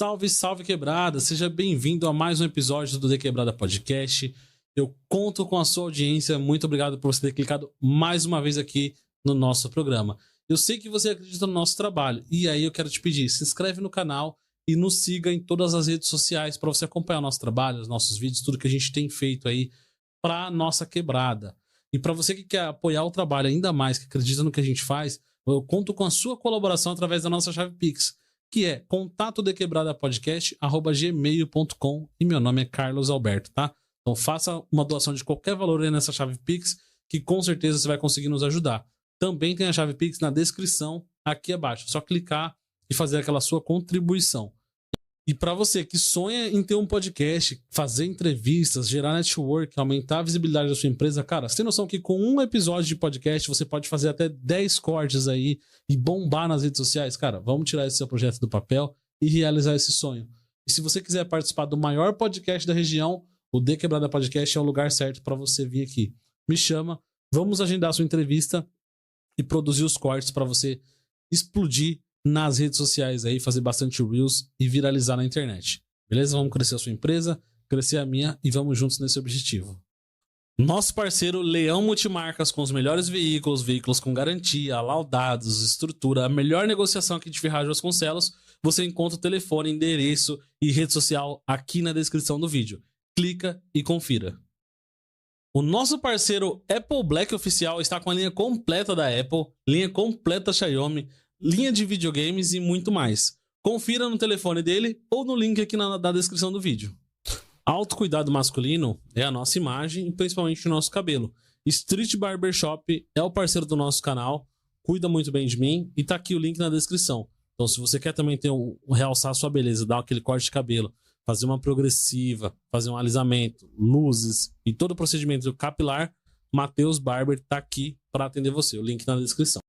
Salve, salve quebrada! Seja bem-vindo a mais um episódio do The Quebrada Podcast. Eu conto com a sua audiência. Muito obrigado por você ter clicado mais uma vez aqui no nosso programa. Eu sei que você acredita no nosso trabalho e aí eu quero te pedir, se inscreve no canal e nos siga em todas as redes sociais para você acompanhar o nosso trabalho, os nossos vídeos, tudo que a gente tem feito aí para nossa quebrada. E para você que quer apoiar o trabalho ainda mais, que acredita no que a gente faz, eu conto com a sua colaboração através da nossa chave Pix, que é contato@gmail.com, e meu nome é Carlos Alberto, tá? Então faça uma doação de qualquer valor aí nessa chave Pix, que com certeza você vai conseguir nos ajudar. Também tem a chave Pix na descrição aqui abaixo, é só clicar e fazer aquela sua contribuição. E para você que sonha em ter um podcast, fazer entrevistas, gerar network, aumentar a visibilidade da sua empresa, cara, você tem noção que com um episódio de podcast você pode fazer até 10 cortes aí e bombar nas redes sociais? Cara, vamos tirar esse seu projeto do papel e realizar esse sonho. E se você quiser participar do maior podcast da região, o The Quebrada Podcast é o lugar certo para você vir aqui. Me chama, vamos agendar a sua entrevista e produzir os cortes para você explodir nas redes sociais aí, fazer bastante reels e viralizar na internet. Beleza? Vamos crescer a sua empresa, crescer a minha e vamos juntos nesse objetivo. Nosso parceiro Leão Multimarcas, com os melhores veículos com garantia, laudados, estrutura, a melhor negociação aqui de Ferraz de Vasconcelos. Você encontra o telefone, endereço e rede social aqui na descrição do vídeo. Clica e confira. O nosso parceiro Apple Black Oficial está com a linha completa da Apple, linha completa da Xiaomi, linha de videogames e muito mais. Confira no telefone dele ou no link aqui na descrição do vídeo. Autocuidado masculino é a nossa imagem e principalmente o nosso cabelo. Street Barbershop é o parceiro do nosso canal, cuida muito bem de mim e tá aqui o link na descrição. Então se você quer também ter realçar a sua beleza, dar aquele corte de cabelo, fazer uma progressiva, fazer um alisamento, luzes e todo o procedimento capilar, Matheus Barber tá aqui para atender você. O link na descrição.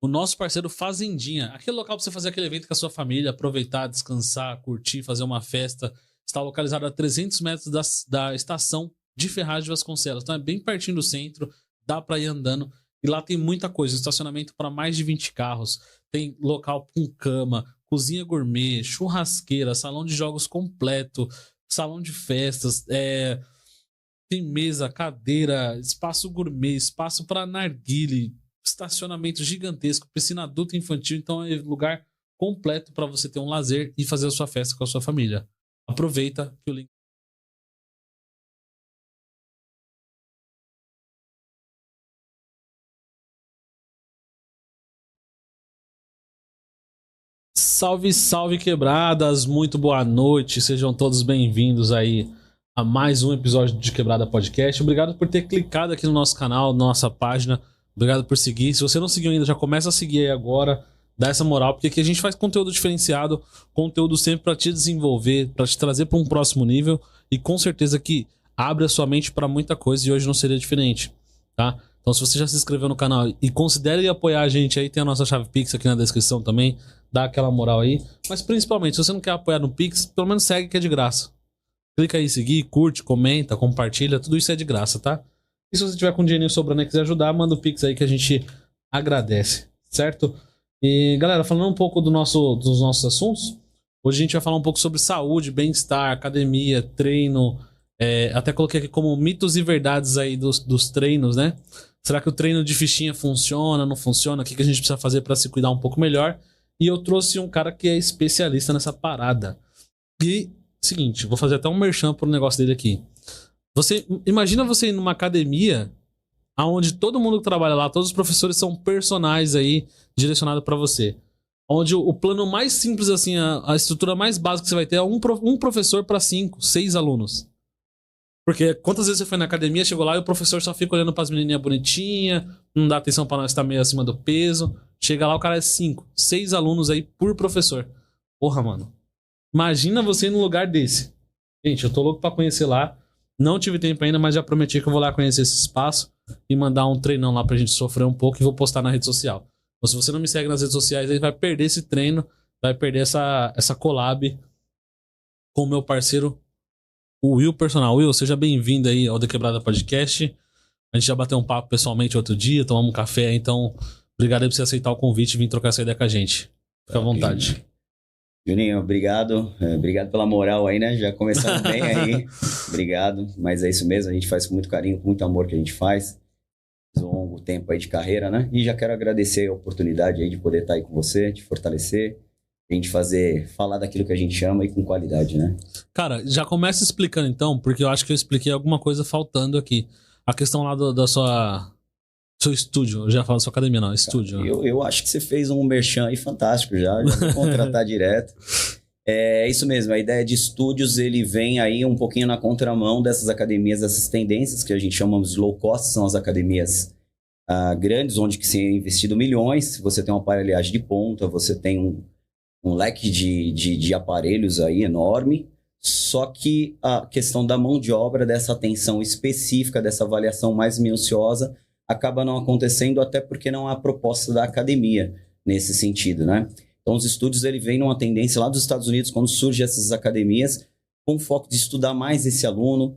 O nosso parceiro Fazendinha, aquele local para você fazer aquele evento com a sua família, aproveitar, descansar, curtir, fazer uma festa, está localizado a 300 metros da estação de Ferraz de Vasconcelos. Então é bem pertinho do centro, dá para ir andando. E lá tem muita coisa, estacionamento para mais de 20 carros, tem local com cama, cozinha gourmet, churrasqueira, salão de jogos completo, salão de festas, tem mesa, cadeira, espaço gourmet, espaço para narguile, estacionamento gigantesco, piscina adulta e infantil. Então é lugar completo para você ter um lazer e fazer a sua festa com a sua família. Aproveita que o link... Salve, salve quebradas, muito boa noite, sejam todos bem-vindos aí a mais um episódio de Quebrada Podcast. Obrigado por ter clicado aqui no nosso canal, nossa página. Obrigado por seguir. Se você não seguiu ainda, já começa a seguir aí agora. Dá essa moral, porque aqui a gente faz conteúdo diferenciado, conteúdo sempre para te desenvolver, para te trazer para um próximo nível. E com certeza que abre a sua mente para muita coisa e hoje não seria diferente, tá? Então se você já se inscreveu no canal e considere apoiar a gente aí, tem a nossa chave Pix aqui na descrição também. Dá aquela moral aí. Mas principalmente, se você não quer apoiar no Pix, pelo menos segue que é de graça. Clica aí em seguir, curte, comenta, compartilha, tudo isso é de graça, tá? E se você tiver com dinheirinho sobrando e quiser ajudar, manda o Pix aí que a gente agradece, certo? E galera, falando um pouco dos nossos assuntos, hoje a gente vai falar um pouco sobre saúde, bem-estar, academia, treino, até coloquei aqui como mitos e verdades aí dos treinos, né? Será que o treino de fichinha funciona, não funciona? O que a gente precisa fazer para se cuidar um pouco melhor? E eu trouxe um cara que é especialista nessa parada. E, seguinte, vou fazer até um merchan pro negócio dele aqui. Imagina você ir numa academia onde todo mundo que trabalha lá, todos os professores são personagens aí direcionados para você. Onde o plano mais simples, assim, a estrutura mais básica que você vai ter é um professor para 5, 6 alunos. Porque quantas vezes você foi na academia, chegou lá e o professor só fica olhando pras menininhas bonitinhas, não dá atenção para nós estar meio acima do peso. Chega lá, o cara é 5, 6 alunos aí por professor. Porra, mano. Imagina você num lugar desse. Gente, eu tô louco pra conhecer lá. Não tive tempo ainda, mas já prometi que eu vou lá conhecer esse espaço e mandar um treinão lá pra gente sofrer um pouco e vou postar na rede social. Então, se você não me segue nas redes sociais, aí vai perder esse treino, vai perder essa collab com o meu parceiro, o Will Personal. Will, seja bem-vindo aí ao The Quebrada Podcast. A gente já bateu um papo pessoalmente outro dia, tomamos um café, então obrigado aí por você aceitar o convite e vir trocar essa ideia com a gente. Fica à vontade. Juninho, obrigado. Obrigado pela moral aí, né? Já começamos bem aí. Obrigado. Mas é isso mesmo, a gente faz com muito carinho, com muito amor que a gente faz. Longo tempo aí de carreira, né? E já quero agradecer a oportunidade aí de poder estar aí com você, de fortalecer, a gente falar daquilo que a gente ama e com qualidade, né? Cara, já começa explicando então, porque eu acho que eu expliquei alguma coisa faltando aqui. A questão lá da seu estúdio, eu já falo sua academia, não, estúdio. Eu acho que você fez um merchan aí fantástico já vou contratar direto. É isso mesmo, a ideia de estúdios, ele vem aí um pouquinho na contramão dessas academias, dessas tendências que a gente chamamos de low cost, são as academias grandes, onde que se é investido milhões, você tem uma aparelhagem de ponta, você tem um leque de aparelhos aí enorme, só que a questão da mão de obra, dessa atenção específica, dessa avaliação mais minuciosa, acaba não acontecendo, até porque não há proposta da academia nesse sentido, né? Então, os estúdios, ele vem numa tendência lá dos Estados Unidos, quando surgem essas academias, com foco de estudar mais esse aluno,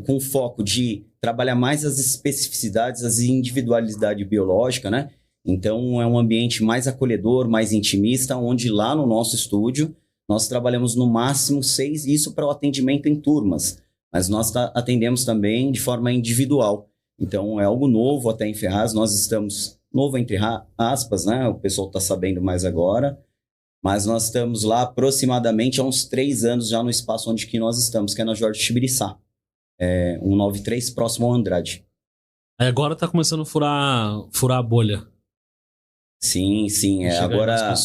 com foco de trabalhar mais as especificidades, as individualidade biológica, né? Então, é um ambiente mais acolhedor, mais intimista, onde lá no nosso estúdio, nós trabalhamos no máximo 6, isso para o atendimento em turmas, mas nós atendemos também de forma individual. Então, é algo novo até em Ferraz, nós estamos... Novo entre aspas, né? O pessoal está sabendo mais agora, mas nós estamos lá aproximadamente há uns 3 anos já no espaço onde que nós estamos, que é na Jorge Chibiriçá, 193, próximo ao Andrade. Aí agora tá começando a furar a bolha. Sim. Agora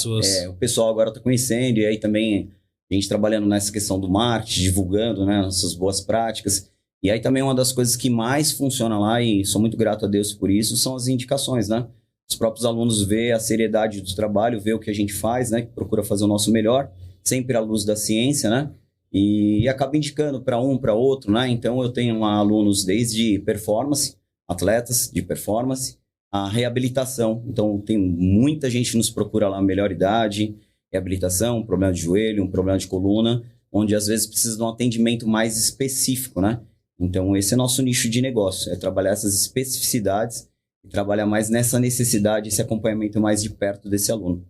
o pessoal agora está conhecendo, e aí também a gente trabalhando nessa questão do marketing, divulgando, né, nossas boas práticas. E aí também uma das coisas que mais funciona lá, e sou muito grato a Deus por isso, são as indicações, né? Os próprios alunos vê a seriedade do trabalho, vê o que a gente faz, né? Que procura fazer o nosso melhor, sempre à luz da ciência, né? E acaba indicando para um, para outro, né? Então eu tenho lá alunos desde performance, atletas de performance, a reabilitação. Então tem muita gente que nos procura lá, melhor idade, reabilitação, um problema de joelho, um problema de coluna, onde às vezes precisa de um atendimento mais específico, né? Então, esse é nosso nicho de negócio, é trabalhar essas especificidades e trabalhar mais nessa necessidade, esse acompanhamento mais de perto desse aluno.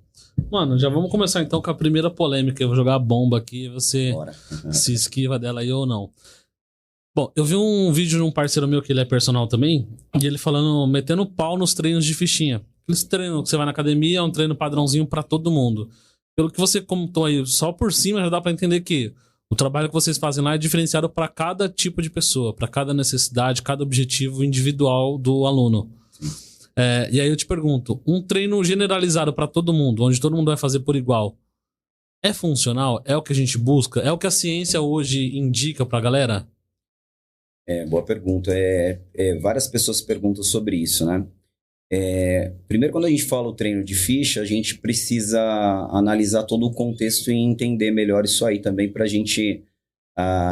Mano, já vamos começar então com a primeira polêmica. Eu vou jogar a bomba aqui e você se esquiva dela aí ou não. Bom, eu vi um vídeo de um parceiro meu que ele é personal também, e ele falando, metendo pau nos treinos de fichinha. Aqueles treinos que você vai na academia, é um treino padrãozinho pra todo mundo. Pelo que você comentou aí, só por cima já dá pra entender que o trabalho que vocês fazem lá é diferenciado para cada tipo de pessoa, para cada necessidade, cada objetivo individual do aluno. E aí eu te pergunto, um treino generalizado para todo mundo, onde todo mundo vai fazer por igual, é funcional? É o que a gente busca? É o que a ciência hoje indica para a galera? Boa pergunta. Várias pessoas perguntam sobre isso, né? Primeiro, quando a gente fala o treino de ficha, a gente precisa analisar todo o contexto e entender melhor isso aí também, para a gente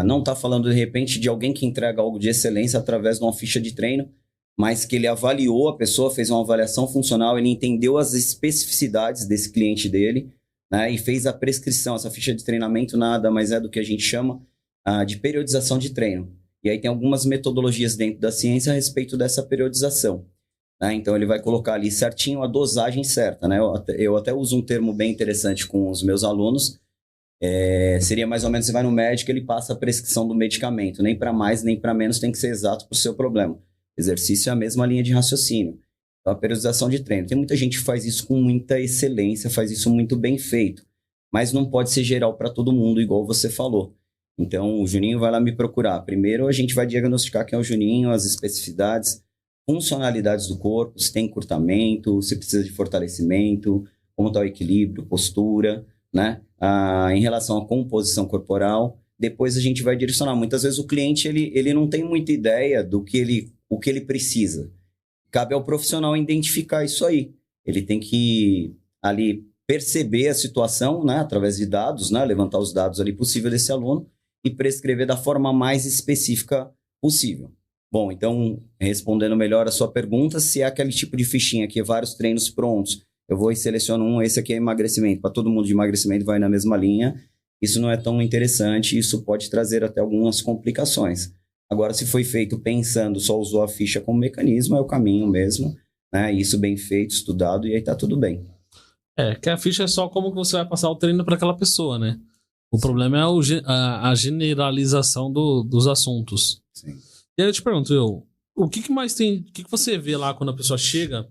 não estar falando de repente de alguém que entrega algo de excelência através de uma ficha de treino, mas que ele avaliou a pessoa, fez uma avaliação funcional, ele entendeu as especificidades desse cliente dele, né, e fez a prescrição. Essa ficha de treinamento nada mais é do que a gente chama de periodização de treino. E aí tem algumas metodologias dentro da ciência a respeito dessa periodização. Então, ele vai colocar ali certinho a dosagem certa, né? Eu até uso um termo bem interessante com os meus alunos. Seria mais ou menos, você vai no médico, ele passa a prescrição do medicamento. Nem para mais, nem para menos, tem que ser exato para o seu problema. Exercício é a mesma linha de raciocínio. Então, a periodização de treino. Tem muita gente que faz isso com muita excelência, faz isso muito bem feito. Mas não pode ser geral para todo mundo, igual você falou. Então, o Juninho vai lá me procurar. Primeiro, a gente vai diagnosticar quem é o Juninho, as especificidades, funcionalidades do corpo, se tem encurtamento, se precisa de fortalecimento, como está o equilíbrio, postura, né? Em relação à composição corporal. Depois a gente vai direcionar. Muitas vezes o cliente ele não tem muita ideia do que o que ele precisa. Cabe ao profissional identificar isso aí. Ele tem que ali perceber a situação, né? Através de dados, né? Levantar os dados ali possível desse aluno e prescrever da forma mais específica possível. Bom, então, respondendo melhor a sua pergunta, se é aquele tipo de fichinha que é vários treinos prontos, eu vou e seleciono um, esse aqui é emagrecimento. Para todo mundo de emagrecimento vai na mesma linha. Isso não é tão interessante, isso pode trazer até algumas complicações. Agora, se foi feito pensando, só usou a ficha como mecanismo, é o caminho mesmo, né? Isso bem feito, estudado, e aí tá tudo bem. Que a ficha é só como que você vai passar o treino para aquela pessoa, né? O problema é a generalização dos assuntos. Sim. E aí eu te pergunto, o que mais tem... O que você vê lá quando a pessoa chega?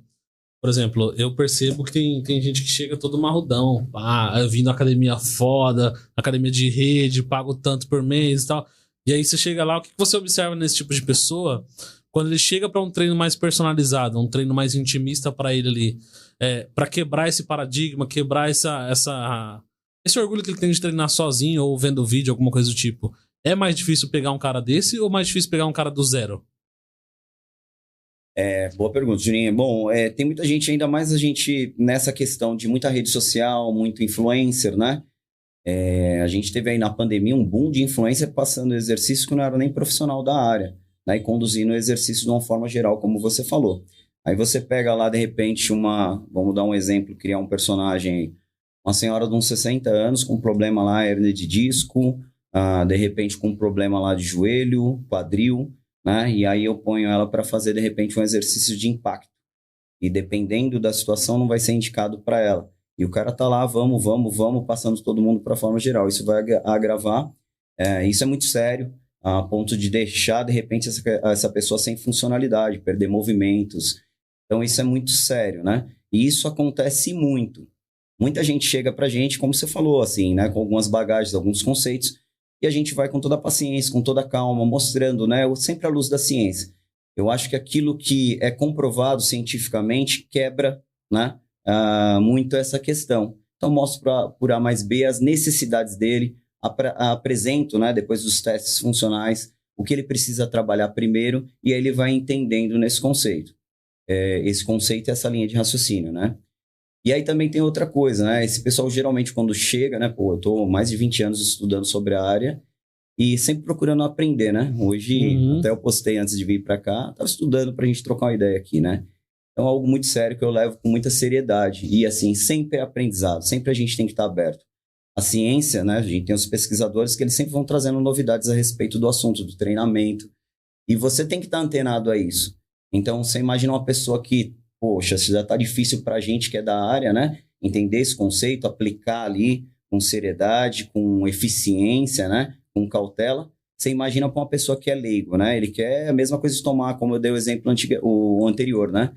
Por exemplo, eu percebo que tem gente que chega todo marrudão. Eu vim da academia foda, academia de rede, pago tanto por mês e tal. E aí você chega lá, o que você observa nesse tipo de pessoa? Quando ele chega para um treino mais personalizado, um treino mais intimista para ele ali, para quebrar esse paradigma, quebrar esse orgulho que ele tem de treinar sozinho ou vendo vídeo, alguma coisa do tipo. É mais difícil pegar um cara desse ou mais difícil pegar um cara do zero? Boa pergunta, Juninho. Bom, tem muita gente, ainda mais a gente nessa questão de muita rede social, muito influencer, né? A gente teve aí na pandemia um boom de influencer passando exercício que não era nem profissional da área, né? E conduzindo o exercício de uma forma geral, como você falou. Aí você pega lá, de repente, vamos dar um exemplo, criar um personagem, uma senhora de uns 60 anos com problema lá, hérnia de disco, de repente com problema lá de joelho, quadril, né? E aí eu ponho ela para fazer, de repente, um exercício de impacto. E dependendo da situação, não vai ser indicado para ela. E o cara tá lá, vamos, passando todo mundo para a forma geral. Isso vai agravar. Isso é muito sério, a ponto de deixar, de repente, essa pessoa sem funcionalidade, perder movimentos. Então, isso é muito sério, né? E isso acontece muito. Muita gente chega para a gente, como você falou, assim, né? Com algumas bagagens, alguns conceitos, e a gente vai com toda a paciência, com toda a calma, mostrando, né? Sempre à luz da ciência. Eu acho que aquilo que é comprovado cientificamente quebra, né? Muito essa questão. Então, mostro por A mais B as necessidades dele, apresento, né? Depois dos testes funcionais, o que ele precisa trabalhar primeiro, e aí ele vai entendendo nesse conceito. Esse conceito é essa linha de raciocínio, né? E aí também tem outra coisa, né? Esse pessoal geralmente quando chega, né? Eu tô mais de 20 anos estudando sobre a área e sempre procurando aprender, né? Hoje, até eu postei antes de vir para cá, tava estudando pra gente trocar uma ideia aqui, né? Então é algo muito sério que eu levo com muita seriedade e assim, sempre é aprendizado, sempre a gente tem que estar aberto. A ciência, né? A gente tem os pesquisadores que eles sempre vão trazendo novidades a respeito do assunto, do treinamento, e você tem que estar antenado a isso. Então, você imagina uma pessoa que, poxa, já está difícil para a gente que é da área, né? Entender esse conceito, aplicar ali com seriedade, com eficiência, né? Com cautela. Você imagina para uma pessoa que é leigo, né? Ele quer a mesma coisa de tomar, como eu dei o exemplo o anterior, né?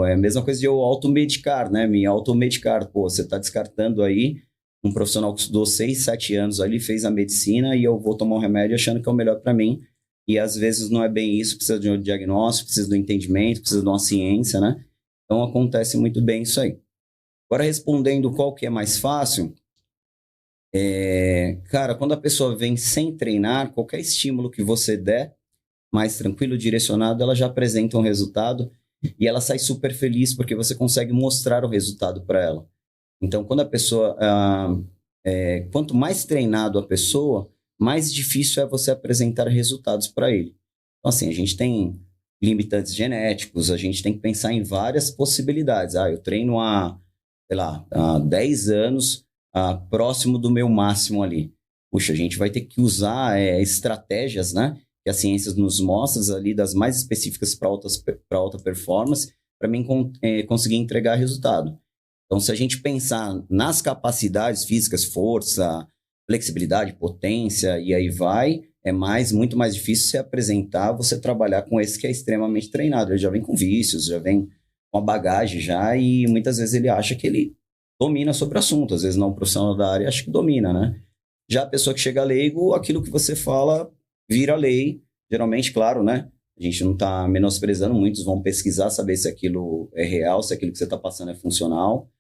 É a mesma coisa de eu automedicar, né? Me automedicar. Pô, você está descartando aí um profissional que estudou 6, 7 anos ali, fez a medicina e eu vou tomar um remédio achando que é o melhor para mim. E às vezes não é bem isso, precisa de um diagnóstico, precisa do entendimento, precisa de uma ciência, né? Então acontece muito bem isso aí. Agora respondendo qual que é mais fácil, cara, quando a pessoa vem sem treinar, qualquer estímulo que você der, mais tranquilo, direcionado, ela já apresenta um resultado e ela sai super feliz porque você consegue mostrar o resultado para ela. Então quando a pessoa, quanto mais treinado a pessoa, mais difícil é você apresentar resultados para ele. Então, assim, a gente tem limitantes genéticos, a gente tem que pensar em várias possibilidades. Eu treino há 10 anos, próximo do meu máximo ali. Puxa, a gente vai ter que usar estratégias, né? Que a ciência nos mostra ali, das mais específicas para alta performance, para mim conseguir entregar resultado. Então, se a gente pensar nas capacidades físicas, força, flexibilidade, potência, e aí muito mais difícil você apresentar, você trabalhar com esse que é extremamente treinado. Ele já vem com vícios, já vem com a bagagem já, e muitas vezes ele acha que ele domina sobre o assunto, às vezes não, o profissional da área acha que domina, né? Já a pessoa que chega leigo, aquilo que você fala vira lei, geralmente, claro, né? A gente não está menosprezando, muitos vão pesquisar, saber se aquilo é real, se aquilo que você está passando é funcional,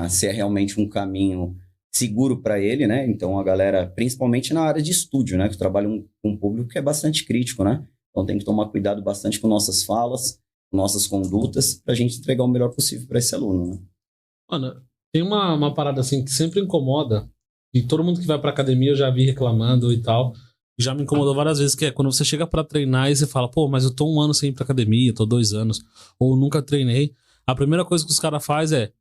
se é realmente um caminho seguro para ele, né? Então a galera, principalmente na área de estúdio, né? Que trabalha com um público que é bastante crítico, né? Então tem que tomar cuidado bastante com nossas falas, com nossas condutas, para a gente entregar o melhor possível para esse aluno, né? Mano, tem uma parada assim que sempre incomoda, e todo mundo que vai pra academia eu já vi reclamando e tal, já me incomodou várias vezes, que é quando você chega pra treinar e você fala, pô, mas eu tô 1 ano sem ir pra academia, tô 2 anos, ou nunca treinei. A primeira coisa que os caras fazem é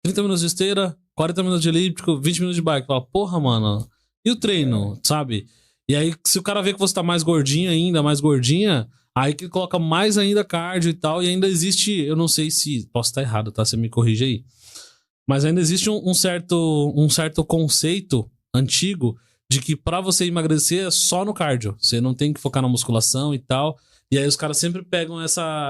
30 minutos de esteira, 40 minutos de elíptico, 20 minutos de bike. Fala, porra, mano, e o treino, sabe? E aí, se o cara vê que você tá mais gordinho ainda, mais gordinha, aí que coloca mais ainda cardio e tal, e ainda existe, eu não sei se, posso estar errado, tá? Você me corrige aí. Mas ainda existe um certo conceito antigo de que pra você emagrecer é só no cardio. Você não tem que focar na musculação e tal. E aí os caras sempre pegam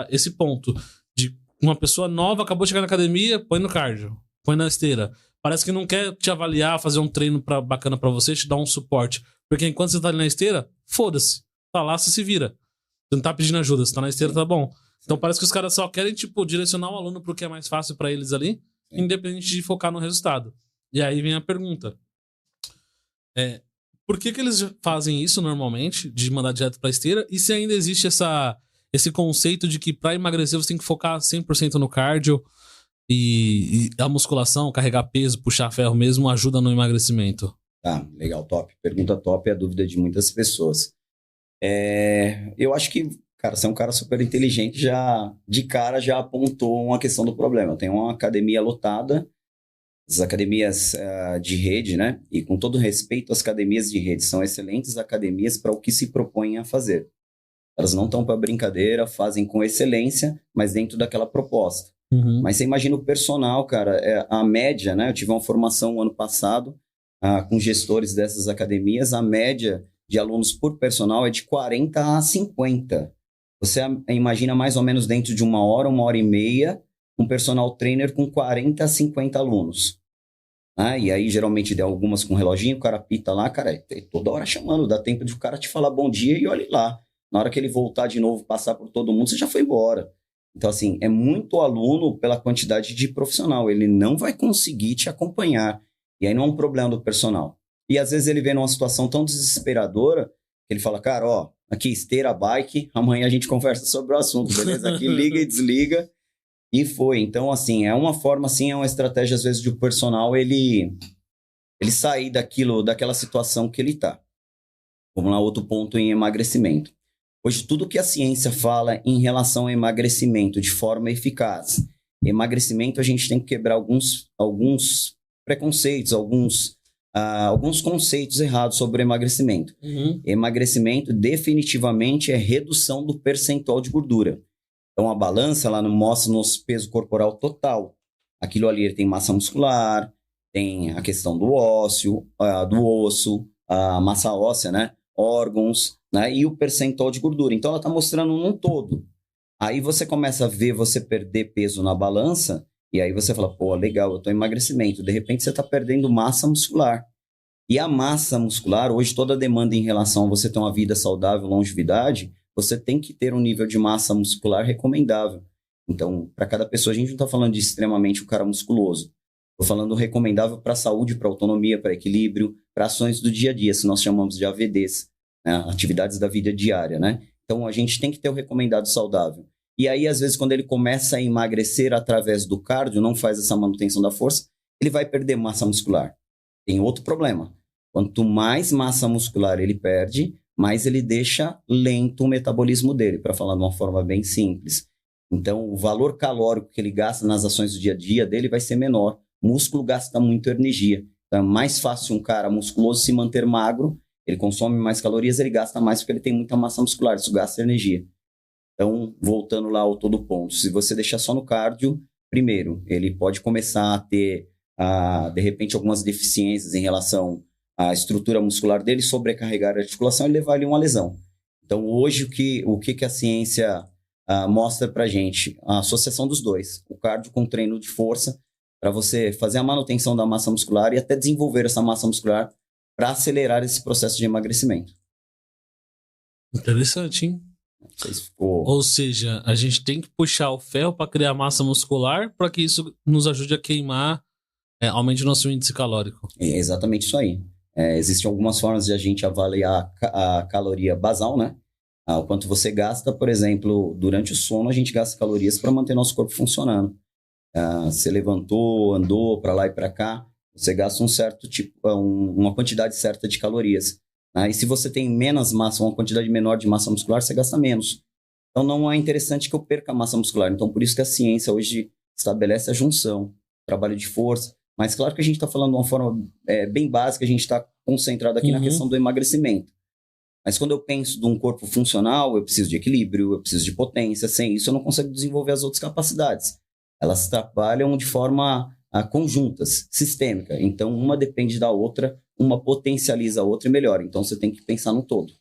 esse ponto de uma pessoa nova acabou de chegar na academia, põe no cardio, põe na esteira. Parece que não quer te avaliar, fazer um treino bacana pra você, te dar um suporte. Porque enquanto você tá ali na esteira, foda-se. Tá lá, você se vira. Você não tá pedindo ajuda, você tá na esteira, tá bom. Então parece que os caras só querem, tipo, direcionar o aluno pro que é mais fácil pra eles ali, independente de focar no resultado. E aí vem a pergunta. Por que eles fazem isso normalmente, de mandar direto pra esteira? E se ainda existe esse conceito de que pra emagrecer você tem que focar 100% no cardio e a musculação, carregar peso, puxar ferro mesmo, ajuda no emagrecimento? Tá, legal, top. Pergunta top é a dúvida de muitas pessoas. Eu acho que, cara, você é um cara super inteligente, já de cara já apontou uma questão do problema. Tem uma academia lotada, as academias de rede, né? E com todo respeito, as academias de rede são excelentes academias para o que se propõem a fazer. Elas não estão para brincadeira, fazem com excelência, mas dentro daquela proposta. Uhum. Mas você imagina o personal, cara, a média, né? Eu tive uma formação ano passado com gestores dessas academias, a média de alunos por personal é de 40 a 50. Você imagina mais ou menos dentro de uma hora e meia, um personal trainer com 40 a 50 alunos. E aí, geralmente, dá algumas com reloginho, o cara pita lá, cara, toda hora chamando, dá tempo de o cara te falar bom dia e olhe lá. Na hora que ele voltar de novo, passar por todo mundo, você já foi embora. Então, assim, é muito aluno pela quantidade de profissional. Ele não vai conseguir te acompanhar. E aí não é um problema do personal. E às vezes ele vê numa situação tão desesperadora que ele fala, cara, ó, aqui esteira, bike, amanhã a gente conversa sobre o assunto, beleza? Aqui liga e desliga. E foi. Então, assim, é uma forma, assim, é uma estratégia, às vezes, de o personal, ele sair daquela situação que ele tá. Vamos lá, outro ponto em emagrecimento. Hoje, tudo que a ciência fala em relação ao emagrecimento de forma eficaz, emagrecimento, a gente tem que quebrar alguns preconceitos, alguns conceitos errados sobre emagrecimento. Uhum. Emagrecimento, definitivamente, é redução do percentual de gordura. Então, a balança, ela não mostra nosso peso corporal total. Aquilo ali tem massa muscular, tem a questão do ósseo, do osso, a massa óssea, né? Órgãos, né? E o percentual de gordura. Então, ela está mostrando num todo. Aí você começa a ver você perder peso na balança, e aí você fala, pô, legal, eu estou em emagrecimento. De repente, você está perdendo massa muscular. E a massa muscular, hoje, toda a demanda em relação a você ter uma vida saudável, longevidade, você tem que ter um nível de massa muscular recomendável. Então, para cada pessoa, a gente não está falando de extremamente um cara musculoso. Estou falando recomendável para a saúde, para autonomia, para equilíbrio, para ações do dia a dia, se nós chamamos de AVDs, né? Atividades da vida diária, né? Então, a gente tem que ter o recomendado saudável. E aí, às vezes, quando ele começa a emagrecer através do cardio, não faz essa manutenção da força, ele vai perder massa muscular. Tem outro problema. Quanto mais massa muscular ele perde, mais ele deixa lento o metabolismo dele, para falar de uma forma bem simples. Então, o valor calórico que ele gasta nas ações do dia a dia dele vai ser menor. O músculo gasta muita energia. Então, é mais fácil um cara musculoso se manter magro, ele consome mais calorias, ele gasta mais porque ele tem muita massa muscular, isso gasta energia. Então, voltando lá ao todo ponto, se você deixar só no cardio, primeiro, ele pode começar a ter, de repente, algumas deficiências em relação à estrutura muscular dele, sobrecarregar a articulação e levar ele a uma lesão. Então, hoje, o que a ciência mostra pra gente? A associação dos dois, o cardio com o treino de força, para você fazer a manutenção da massa muscular e até desenvolver essa massa muscular para acelerar esse processo de emagrecimento. Interessante, hein? Ou seja, a gente tem que puxar o ferro para criar massa muscular para que isso nos ajude a queimar, aumente o nosso índice calórico. É exatamente isso aí. Existem algumas formas de a gente avaliar a caloria basal, né? O quanto você gasta, por exemplo, durante o sono, a gente gasta calorias para manter nosso corpo funcionando. Você levantou, andou para lá e para cá, você gasta um certo tipo, uma quantidade certa de calorias. E se você tem menos massa, uma quantidade menor de massa muscular, você gasta menos. Então, não é interessante que eu perca a massa muscular. Então, por isso que a ciência hoje estabelece a junção, trabalho de força. Mas claro que a gente está falando de uma forma bem básica, a gente está concentrado aqui na questão do emagrecimento. Mas quando eu penso de um corpo funcional, eu preciso de equilíbrio, eu preciso de potência. Sem isso, eu não consigo desenvolver as outras capacidades. Elas trabalham de forma conjuntas, sistêmica. Então, uma depende da outra, uma potencializa a outra e melhora. Então, você tem que pensar no todo.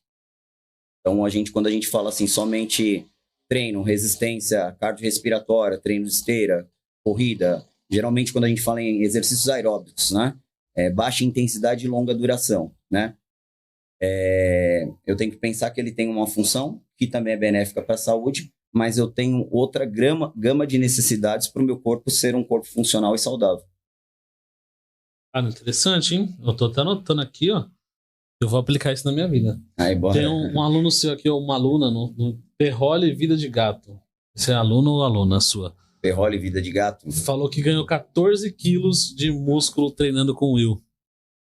Então, quando a gente fala assim, somente treino, resistência cardiorrespiratória, treino de esteira, corrida, geralmente quando a gente fala em exercícios aeróbicos, né? Baixa intensidade e longa duração, né? Eu tenho que pensar que ele tem uma função que também é benéfica para a saúde, mas eu tenho outra gama de necessidades para o meu corpo ser um corpo funcional e saudável. Interessante, hein? Eu tô até anotando aqui, ó. Eu vou aplicar isso na minha vida. Aí, bora. Tem um aluno seu aqui, uma aluna no Perrole Vida de Gato. Esse é aluno ou aluna sua? Perrole Vida de Gato. Falou que ganhou 14 quilos de músculo treinando com o Will.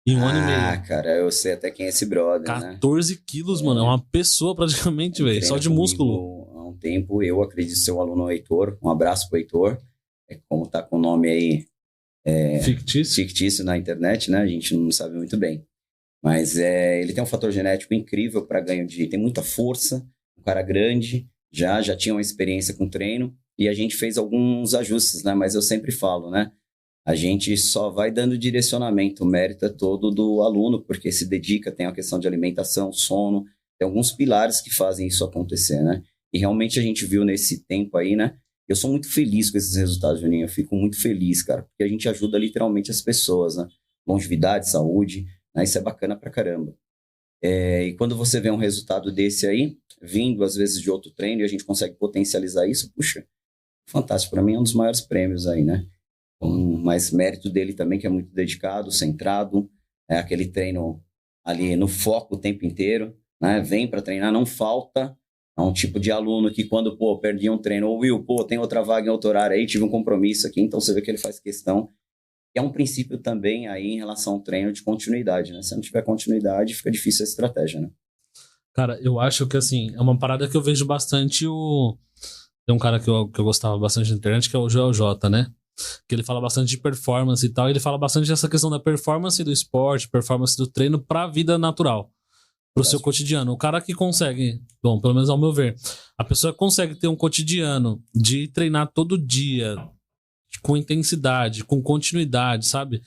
Em um ano e meio. Cara, eu sei até quem é esse brother, 14 quilos, mano. É uma pessoa praticamente, velho. Só de músculo. Há um tempo, eu acredito ser o aluno Heitor. Um abraço pro Heitor. Como tá com o nome aí... fictício na internet, né? A gente não sabe muito bem. Mas ele tem um fator genético incrível para ganho tem muita força, um cara grande, já tinha uma experiência com treino, e a gente fez alguns ajustes, né? Mas eu sempre falo, né? A gente só vai dando direcionamento, o mérito é todo do aluno, porque se dedica, tem a questão de alimentação, sono, tem alguns pilares que fazem isso acontecer, né? E realmente a gente viu nesse tempo aí, né? Eu sou muito feliz com esses resultados, Juninho, eu fico muito feliz, cara, porque a gente ajuda literalmente as pessoas, né? Longevidade, saúde, né? Isso é bacana pra caramba. E quando você vê um resultado desse aí, vindo às vezes de outro treino e a gente consegue potencializar isso, puxa, fantástico, para mim é um dos maiores prêmios aí, né? Mas mérito dele também, que é muito dedicado, centrado, aquele treino ali no foco o tempo inteiro, né? Vem para treinar, não falta. É um tipo de aluno que quando, perdi um treino, ou Will, tem outra vaga em outro horário aí, tive um compromisso aqui, então você vê que ele faz questão. É um princípio também aí em relação ao treino de continuidade, né? Se não tiver continuidade, fica difícil a estratégia, né? Cara, eu acho que, assim, é uma parada que eu vejo bastante Tem um cara que eu gostava bastante na internet, que é o Joel J, né? Que ele fala bastante de performance e tal, e ele fala bastante dessa questão da performance do esporte, performance do treino pra vida natural, pro seu cotidiano. O cara que consegue, bom, pelo menos ao meu ver, a pessoa consegue ter um cotidiano de treinar todo dia, com intensidade, com continuidade, sabe?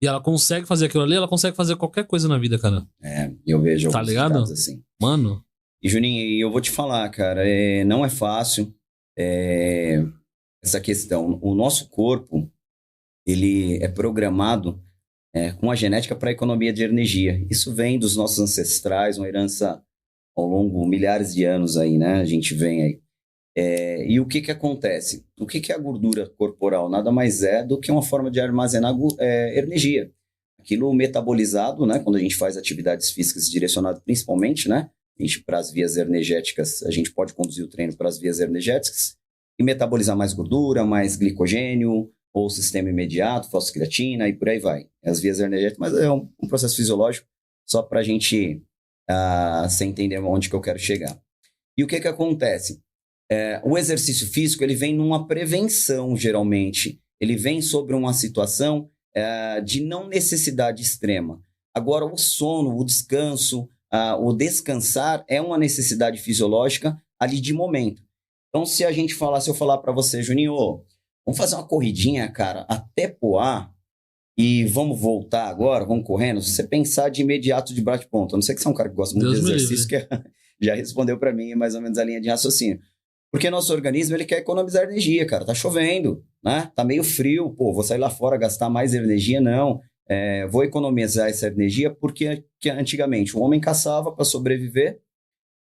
E ela consegue fazer aquilo ali, ela consegue fazer qualquer coisa na vida, cara. Eu vejo tá ligado? Assim. Mano. E Juninho, eu vou te falar, cara, não é fácil essa questão. O nosso corpo, ele é programado com a genética para a economia de energia. Isso vem dos nossos ancestrais, uma herança ao longo de milhares de anos aí, né? A gente vem aí. E o que acontece? O que é a gordura corporal? Nada mais é do que uma forma de armazenar energia. Aquilo metabolizado, né? Quando a gente faz atividades físicas direcionadas principalmente, né? Para as vias energéticas, a gente pode conduzir o treino para as vias energéticas e metabolizar mais gordura, mais glicogênio, ou sistema imediato, fosfocreatina e por aí vai. As vias energéticas, mas é um processo fisiológico só para a gente se entender onde que eu quero chegar. E o que acontece? O exercício físico, ele vem numa prevenção, geralmente. Ele vem sobre uma situação de não necessidade extrema. Agora, o sono, o descanso, o descansar é uma necessidade fisiológica ali de momento. Então, se eu falar para você, Juninho, vamos fazer uma corridinha, cara, até Poá, e vamos voltar agora, vamos correndo, se você pensar de imediato de bate-ponta, a não sei que você é um cara que gosta muito de exercício, que já respondeu para mim mais ou menos a linha de raciocínio. Porque nosso organismo, ele quer economizar energia, cara, tá chovendo, né? Tá meio frio, vou sair lá fora gastar mais energia, não. Vou economizar essa energia porque antigamente o homem caçava para sobreviver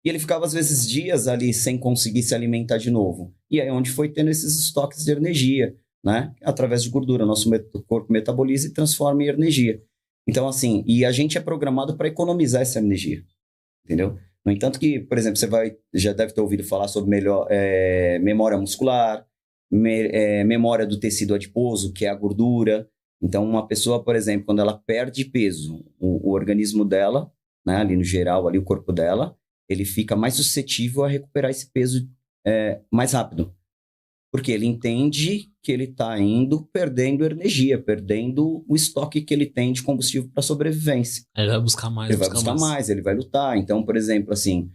e ele ficava às vezes dias ali sem conseguir se alimentar de novo. E aí onde foi tendo esses estoques de energia, né? Através de gordura, nosso corpo metaboliza e transforma em energia. Então assim, e a gente é programado para economizar essa energia, entendeu? No entanto que, por exemplo, já deve ter ouvido falar sobre memória muscular, memória do tecido adiposo, que é a gordura. Então, uma pessoa, por exemplo, quando ela perde peso, o organismo dela, né, ali no geral, ali o corpo dela, ele fica mais suscetível a recuperar esse peso mais rápido. Porque ele entende que ele está perdendo energia, perdendo o estoque que ele tem de combustível para sobrevivência. Ele vai buscar mais. Ele vai buscar mais, ele vai lutar. Então, por exemplo, assim,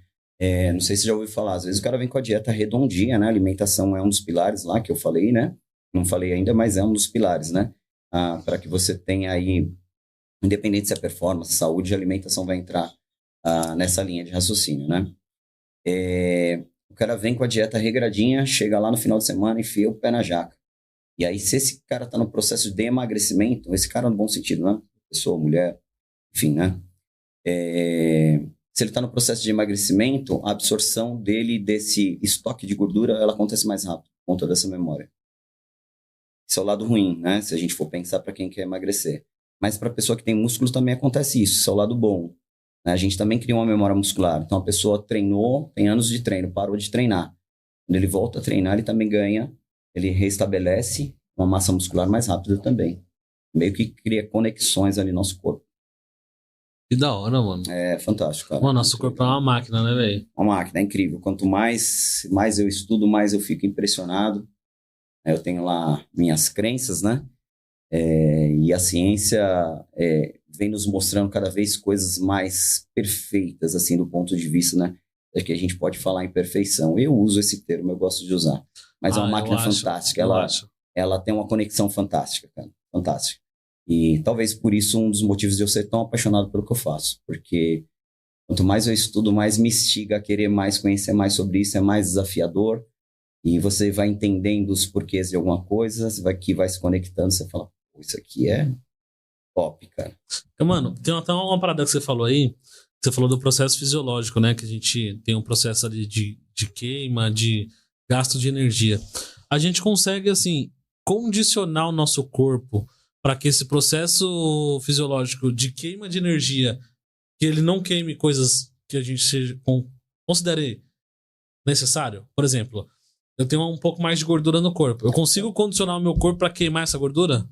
não sei se você já ouviu falar, às vezes o cara vem com a dieta redondinha, né? A alimentação é um dos pilares lá que eu falei, né? Não falei ainda, mas é um dos pilares, né? para que você tenha aí, independente se é performance, saúde e alimentação vai entrar nessa linha de raciocínio, né? O cara vem com a dieta regradinha, chega lá no final de semana e enfia o pé na jaca. E aí, se esse cara tá no processo de emagrecimento, esse cara no bom sentido, né? Pessoa, mulher, enfim, né? Se ele tá no processo de emagrecimento, a absorção dele desse estoque de gordura, ela acontece mais rápido, por conta dessa memória. Isso é o lado ruim, né? Se a gente for pensar para quem quer emagrecer. Mas para a pessoa que tem músculo também acontece isso. Isso é o lado bom. Né? A gente também cria uma memória muscular. Então a pessoa treinou, tem anos de treino, parou de treinar. Quando ele volta a treinar, ele também ganha, ele restabelece uma massa muscular mais rápida também. Meio que cria conexões ali no nosso corpo. Que da hora, mano. É fantástico, cara. Mano, nosso corpo é uma máquina, né, velho? Uma máquina, é incrível. Quanto mais eu estudo, mais eu fico impressionado. Eu tenho lá minhas crenças, né? E a ciência vem nos mostrando cada vez coisas mais perfeitas, assim, do ponto de vista, né? É que a gente pode falar em perfeição. Eu uso esse termo, eu gosto de usar. Mas é uma máquina fantástica. Ela tem uma conexão fantástica, cara. Fantástica. E talvez por isso um dos motivos de eu ser tão apaixonado pelo que eu faço. Porque quanto mais eu estudo, mais me instiga a querer mais, conhecer mais sobre isso, é mais desafiador. E você vai entendendo os porquês de alguma coisa, você vai se conectando, você fala, isso aqui é top, cara. Mano, tem até uma parada que você falou aí, você falou do processo fisiológico, né? Que a gente tem um processo ali de queima, de gasto de energia. A gente consegue, assim, condicionar o nosso corpo para que esse processo fisiológico de queima de energia, que ele não queime coisas que a gente considere necessário. Por exemplo, eu tenho um pouco mais de gordura no corpo. Eu consigo condicionar o meu corpo para queimar essa gordura?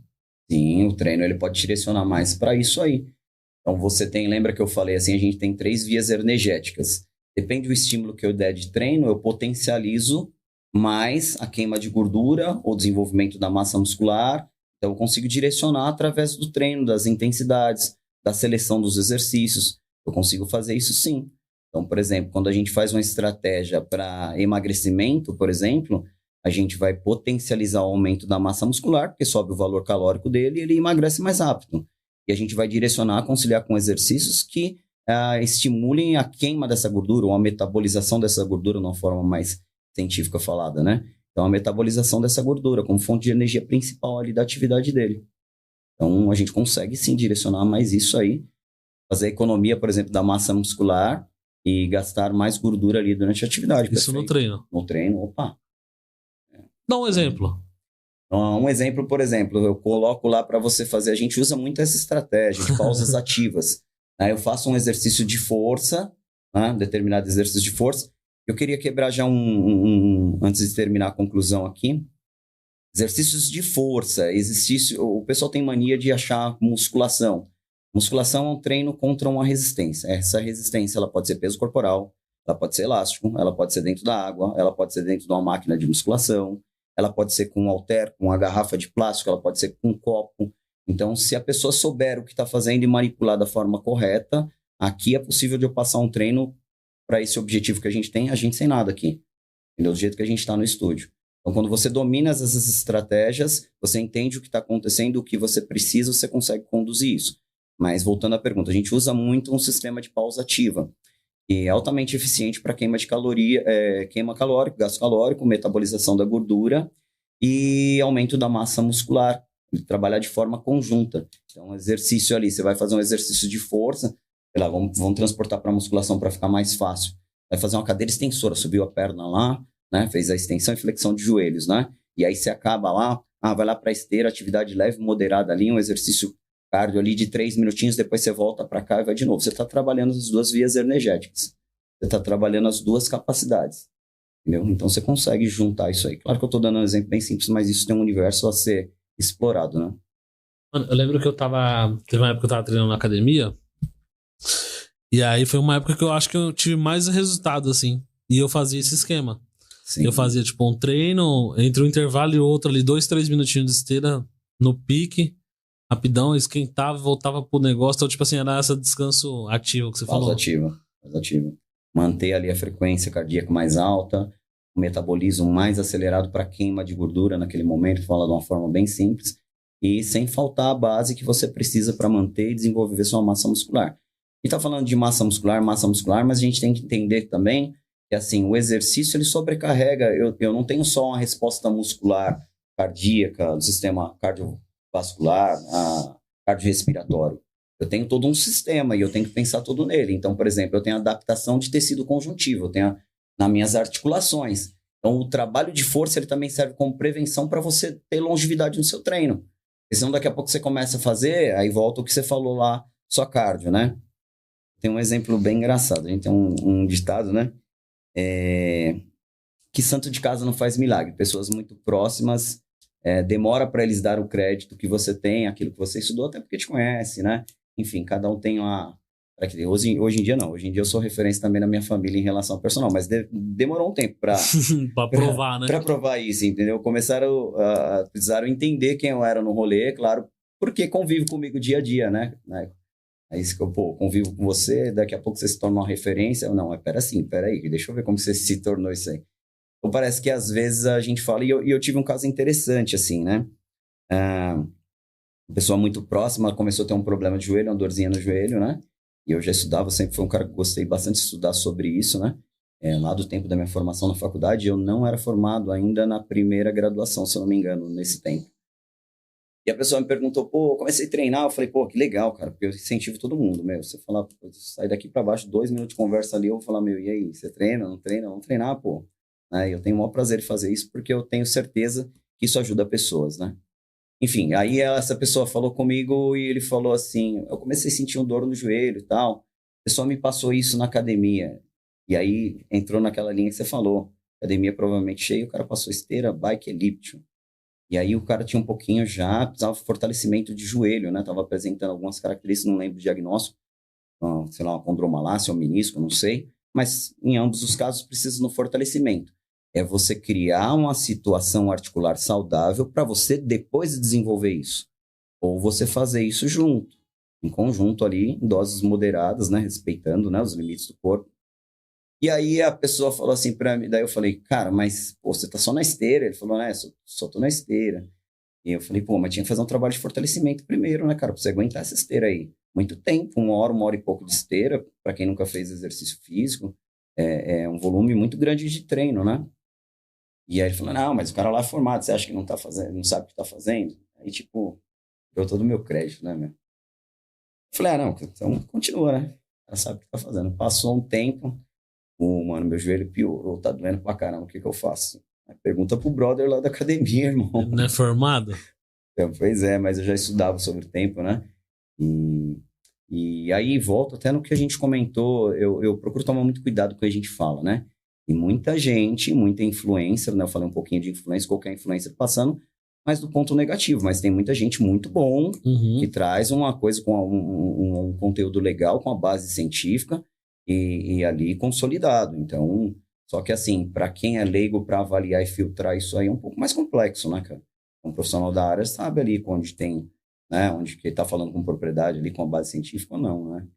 Sim, o treino ele pode direcionar mais para isso aí. Então você lembra que eu falei assim, a gente tem 3 vias energéticas. Depende do estímulo que eu der de treino, eu potencializo mais a queima de gordura ou desenvolvimento da massa muscular. Então eu consigo direcionar através do treino, das intensidades, da seleção dos exercícios. Eu consigo fazer isso sim. Então, por exemplo, quando a gente faz uma estratégia para emagrecimento, por exemplo, a gente vai potencializar o aumento da massa muscular, porque sobe o valor calórico dele e ele emagrece mais rápido. E a gente vai direcionar, conciliar com exercícios que estimulem a queima dessa gordura, ou a metabolização dessa gordura, de uma forma mais científica falada, né? Então, a metabolização dessa gordura como fonte de energia principal ali da atividade dele. Então, a gente consegue sim direcionar mais isso aí, fazer a economia, por exemplo, da massa muscular e gastar mais gordura ali durante a atividade. Isso perfeito. No treino? No treino, opa. Dá um exemplo. Um exemplo, por exemplo, eu coloco lá para você fazer, a gente usa muito essa estratégia de pausas ativas. Né? Eu faço um exercício de força, né? Determinado exercício de força. Eu queria quebrar já antes de terminar a conclusão aqui. Exercícios de força, o pessoal tem mania de achar musculação. Musculação é um treino contra uma resistência. Essa resistência ela pode ser peso corporal, ela pode ser elástico, ela pode ser dentro da água, ela pode ser dentro de uma máquina de musculação, ela pode ser com um halter, com uma garrafa de plástico, ela pode ser com um copo. Então, se a pessoa souber o que está fazendo e manipular da forma correta, aqui é possível de eu passar um treino para esse objetivo que a gente tem, a gente sem nada aqui. Entendeu? Do jeito que a gente está no estúdio. Então, quando você domina essas estratégias, você entende o que está acontecendo, o que você precisa, você consegue conduzir isso. Mas, voltando à pergunta, a gente usa muito um sistema de pausa ativa, que é altamente eficiente para queima de caloria, queima calórica, gasto calórico, metabolização da gordura e aumento da massa muscular. Trabalhar de forma conjunta. Então, um exercício ali, você vai fazer um exercício de força, sei lá, vamos transportar para a musculação para ficar mais fácil. Vai fazer uma cadeira extensora, subiu a perna lá, né? Fez a extensão e flexão de joelhos, né? E aí você acaba lá, vai lá para a esteira, atividade leve, moderada ali, um exercício cardio ali de 3 minutinhos, depois você volta para cá e vai de novo. Você está trabalhando as 2 vias energéticas. Você está trabalhando as 2 capacidades. Entendeu? Então você consegue juntar isso aí. Claro que eu estou dando um exemplo bem simples, mas isso tem um universo a ser explorado, né? Mano, eu lembro que teve uma época que eu tava treinando na academia, e aí foi uma época que eu acho que eu tive mais resultado, assim, e eu fazia esse esquema. Sim. Eu fazia, tipo, um treino, entre um intervalo e outro ali, 2, 3 minutinhos de esteira no pique, rapidão, esquentava, voltava pro negócio, então, tipo assim, era esse descanso ativo que você falou. Pausa ativa. Manter ali a frequência cardíaca mais alta, o metabolismo mais acelerado para queima de gordura naquele momento, fala de uma forma bem simples, e sem faltar a base que você precisa para manter e desenvolver sua massa muscular. E tá falando de massa muscular, mas a gente tem que entender também que, assim, o exercício, ele sobrecarrega. Eu não tenho só uma resposta muscular cardíaca, do sistema cardiovascular, cardiorrespiratório. Eu tenho todo um sistema e eu tenho que pensar todo nele. Então, por exemplo, eu tenho adaptação de tecido conjuntivo, eu tenho nas minhas articulações. Então, o trabalho de força, ele também serve como prevenção para você ter longevidade no seu treino. Porque senão, daqui a pouco você começa a fazer, aí volta o que você falou lá, só cardio, né? Tem um exemplo bem engraçado. A gente tem um ditado, né? Que santo de casa não faz milagre. Pessoas muito próximas, demora para eles dar o crédito que você tem, aquilo que você estudou, até porque te conhece, né? Enfim, cada um tem uma... Hoje em dia não. Hoje em dia eu sou referência também na minha família em relação ao personal, mas demorou um tempo para provar, né? Para provar isso, entendeu? Precisaram entender quem eu era no rolê, claro, porque convive comigo dia a dia, né? É isso que eu, convivo com você, daqui a pouco você se torna uma referência. Não, peraí, deixa eu ver como você se tornou isso aí. Então parece que às vezes a gente fala, e eu tive um caso interessante, assim, né? Uma pessoa muito próxima começou a ter um problema de joelho, uma dorzinha no joelho, né? E eu já estudava, sempre fui um cara que gostei bastante de estudar sobre isso, né? Lá do tempo da minha formação na faculdade, eu não era formado ainda na primeira graduação, se eu não me engano, nesse tempo. E a pessoa me perguntou, comecei a treinar, eu falei, que legal, cara, porque eu incentivo todo mundo, meu, você falar, sai daqui para baixo, 2 minutos de conversa ali, eu vou falar, meu, e aí, você treina, não treina? Vamos treinar, pô. Eu tenho o maior prazer de fazer isso, porque eu tenho certeza que isso ajuda pessoas, né? Enfim, aí essa pessoa falou comigo e ele falou assim, eu comecei a sentir um dor no joelho e tal, a pessoa me passou isso na academia, e aí entrou naquela linha que você falou, academia provavelmente cheia, o cara passou esteira, bike, elíptico. E aí o cara tinha um pouquinho já, precisava de fortalecimento de joelho, né? Tava apresentando algumas características, não lembro do diagnóstico, sei lá, uma condromalácia ou menisco, não sei. Mas em ambos os casos precisa no fortalecimento. É você criar uma situação articular saudável para você depois desenvolver isso. Ou você fazer isso junto, em conjunto ali, em doses moderadas, né? Respeitando, né, os limites do corpo. E aí a pessoa falou assim pra mim, daí eu falei, cara, mas você tá só na esteira? Ele falou, só tô na esteira. E eu falei, mas tinha que fazer um trabalho de fortalecimento primeiro, né, cara, pra você aguentar essa esteira aí. Muito tempo, 1 hora e pouco de esteira, para quem nunca fez exercício físico, é um volume muito grande de treino, né? E aí ele falou, não, mas o cara lá é formado, você acha que não tá fazendo, não sabe o que tá fazendo? Aí, deu todo o meu crédito, né, meu? Eu falei, não, então continua, né? O cara sabe o que tá fazendo. Passou um tempo, mano, meu joelho piorou, tá doendo pra caramba, o que eu faço? Pergunta pro brother lá da academia, irmão. Não é formado? Pois é, mas eu já estudava sobre o tempo, né? E aí volto até no que a gente comentou, eu procuro tomar muito cuidado com o que a gente fala, né? E muita gente, muita influencer, né? Eu falei um pouquinho de influência, qualquer influencer passando, mas do ponto negativo. Mas tem muita gente muito bom, que traz uma coisa com um conteúdo legal, com a base científica, e ali consolidado. Então, só que assim, para quem é leigo para avaliar e filtrar isso aí é um pouco mais complexo, né, cara? Um profissional da área sabe ali onde tem, né, onde que ele tá falando com propriedade ali, com a base científica ou não, né?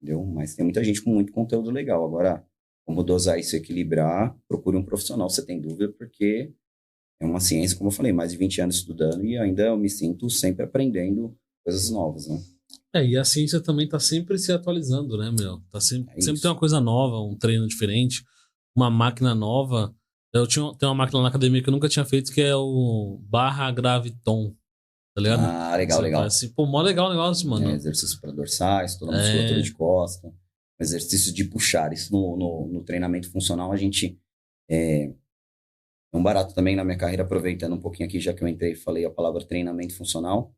Entendeu? Mas tem muita gente com muito conteúdo legal. Agora, como dosar isso e equilibrar, procure um profissional, você tem dúvida, porque é uma ciência, como eu falei, mais de 20 anos estudando e ainda eu me sinto sempre aprendendo coisas novas, né? E a ciência também tá sempre se atualizando, né, meu? Sempre tem uma coisa nova, um treino diferente, uma máquina nova. Tenho uma máquina na academia que eu nunca tinha feito, que é o barra graviton, tá ligado? Legal. Assim, mó legal o negócio, mano. Exercício para dorsais, toda a musculatura de costa, exercício de puxar. Isso no treinamento funcional, a gente... É um barato também na minha carreira, aproveitando um pouquinho aqui, já que eu entrei e falei a palavra treinamento funcional.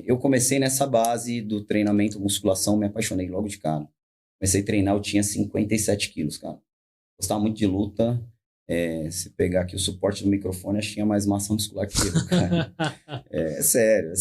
Eu comecei nessa base do treinamento musculação, me apaixonei logo de cara. Comecei a treinar, eu tinha 57 quilos, cara. Gostava muito de luta. Se pegar aqui o suporte do microfone, acho que tinha mais massa muscular que eu, cara. É sério.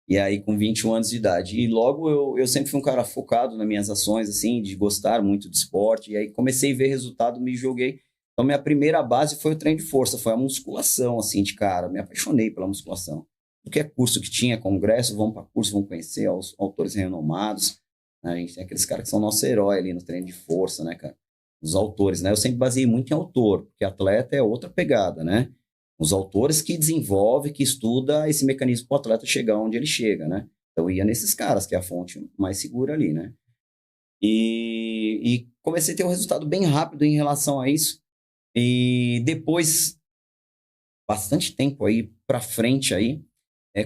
E aí, com 21 anos de idade. E logo eu sempre fui um cara focado nas minhas ações, assim, de gostar muito de esporte. E aí comecei a ver resultado, me joguei. Então, minha primeira base foi o treino de força, foi a musculação, assim, de cara. Me apaixonei pela musculação. Qualquer curso que tinha, congresso, vamos para curso, vamos conhecer os autores renomados. A gente tem aqueles caras que são nosso herói ali no treino de força, né, cara? Os autores, né? Eu sempre baseei muito em autor, porque atleta é outra pegada, né? Os autores que desenvolvem, que estuda esse mecanismo para o atleta chegar onde ele chega, né? Então, eu ia nesses caras, que é a fonte mais segura ali, né? E comecei a ter um resultado bem rápido em relação a isso. E depois, bastante tempo aí para frente aí,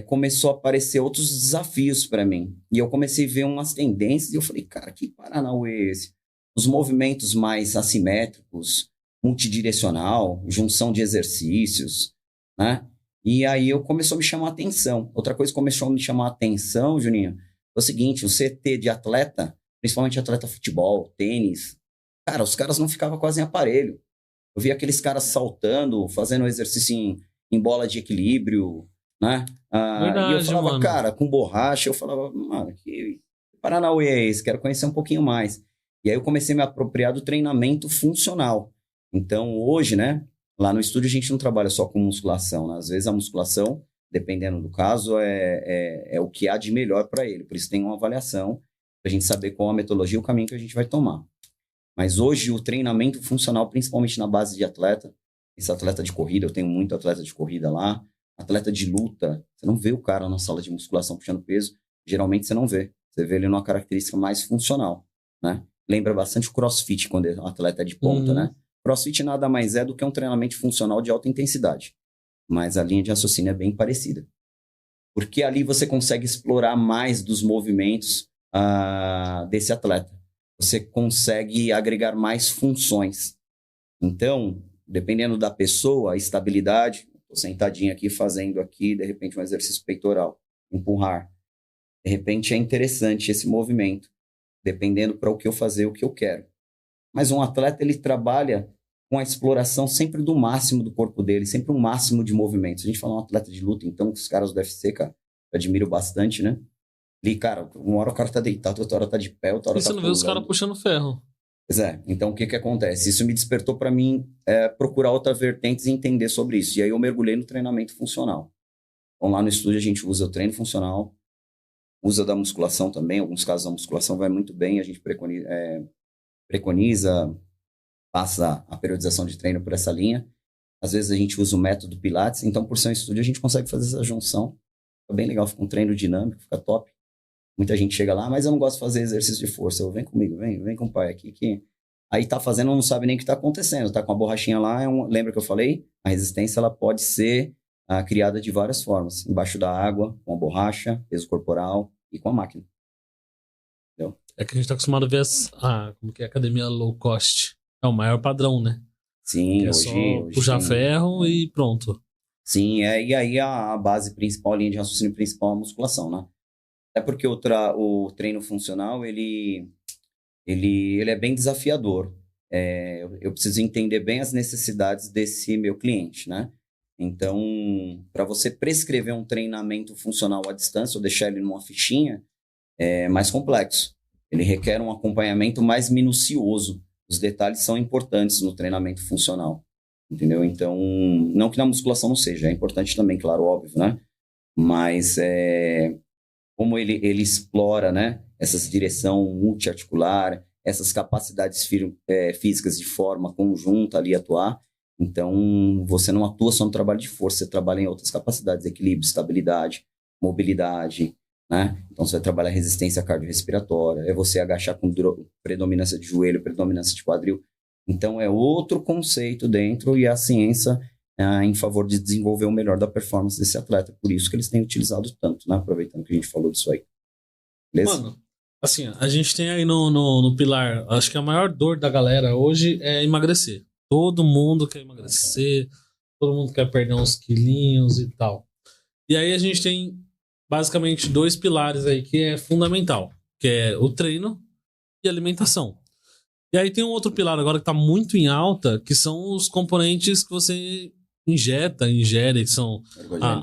começou a aparecer outros desafios para mim. E eu comecei a ver umas tendências e eu falei, cara, que Paranauê é esse? Os movimentos mais assimétricos, multidirecional, junção de exercícios, né? E aí começou a me chamar a atenção. Outra coisa que começou a me chamar a atenção, Juninho, é o seguinte, o CT de atleta, principalmente atleta futebol, tênis, cara, os caras não ficavam quase em aparelho. Eu via aqueles caras saltando, fazendo exercício em bola de equilíbrio, né? Verdade, e eu falava, mano. cara, com borracha, eu falava, mano, que Paranauê é esse? Quero conhecer um pouquinho mais. E aí eu comecei a me apropriar do treinamento funcional. Então, hoje, né, lá no estúdio a gente não trabalha só com musculação, né? Às vezes a musculação, dependendo do caso, é o que há de melhor para ele. Por isso tem uma avaliação, para a gente saber qual a metodologia e o caminho que a gente vai tomar. Mas hoje o treinamento funcional, principalmente na base de atleta, esse atleta de corrida, eu tenho muito atleta de corrida lá, atleta de luta, você não vê o cara na sala de musculação puxando peso, geralmente você não vê. Você vê ele numa característica mais funcional, né? Lembra bastante o CrossFit, quando o atleta é de ponta, né? CrossFit nada mais é do que um treinamento funcional de alta intensidade. Mas a linha de raciocínio é bem parecida. Porque ali você consegue explorar mais dos movimentos desse atleta. Você consegue agregar mais funções. Então, dependendo da pessoa, a estabilidade, estou sentadinho aqui fazendo aqui, de repente um exercício peitoral, empurrar. De repente é interessante esse movimento, dependendo para o que eu fazer, o que eu quero. Mas um atleta, ele trabalha com a exploração sempre do máximo do corpo dele, sempre um máximo de movimentos. A gente fala um atleta de luta, então, os caras do UFC, cara, eu admiro bastante, né? Ali, cara, uma hora o cara tá deitado, outra hora tá de pé, outra hora E você tá não vê os pulando. caras puxando ferro. Pois é, então o que acontece? Isso me despertou para mim procurar outras vertentes e entender sobre isso. E aí eu mergulhei no treinamento funcional. Então lá no estúdio a gente usa o treino funcional, usa da musculação também, em alguns casos a musculação vai muito bem, a gente preconiza, passa a periodização de treino por essa linha. Às vezes a gente usa o método Pilates, então por ser um estúdio a gente consegue fazer essa junção. Fica bem legal, fica um treino dinâmico, fica top. Muita gente chega lá, mas eu não gosto de fazer exercício de força. Vem comigo, vem com o pai aqui. Que... Aí tá fazendo, não sabe nem o que tá acontecendo. Tá com a borrachinha lá, lembra que eu falei? A resistência ela pode ser criada de várias formas. Embaixo da água, com a borracha, peso corporal e com a máquina. Entendeu? É que a gente tá acostumado a ver como que é a academia low cost. É o maior padrão, né? Sim, que hoje só puxar ferro e pronto. Sim, e aí a base principal, a linha de raciocínio principal é a musculação, né? É porque o treino funcional, ele é bem desafiador. Eu preciso entender bem as necessidades desse meu cliente, né? Então, para você prescrever um treinamento funcional à distância ou deixar ele numa fichinha, é mais complexo. Ele requer um acompanhamento mais minucioso. Os detalhes são importantes no treinamento funcional, entendeu? Então, não que na musculação não seja, é importante também, claro, óbvio, né? Mas como ele explora, né, essa direção multiarticular, essas capacidades físicas de forma conjunta ali atuar. Então, você não atua só no trabalho de força, você trabalha em outras capacidades, equilíbrio, estabilidade, mobilidade, né? Então, você vai trabalhar resistência cardiorrespiratória, é você agachar com predominância de joelho, predominância de quadril. Então, é outro conceito dentro e a ciência em favor de desenvolver o melhor da performance desse atleta. Por isso que eles têm utilizado tanto, né? Aproveitando que a gente falou disso aí. Beleza? Mano, assim, a gente tem aí no pilar, acho que a maior dor da galera hoje é emagrecer. Todo mundo quer emagrecer, todo mundo quer perder uns quilinhos e tal. E aí a gente tem basicamente 2 pilares aí que é fundamental, que é o treino e a alimentação. E aí tem um outro pilar agora que tá muito em alta, que são os componentes que você ingere, que são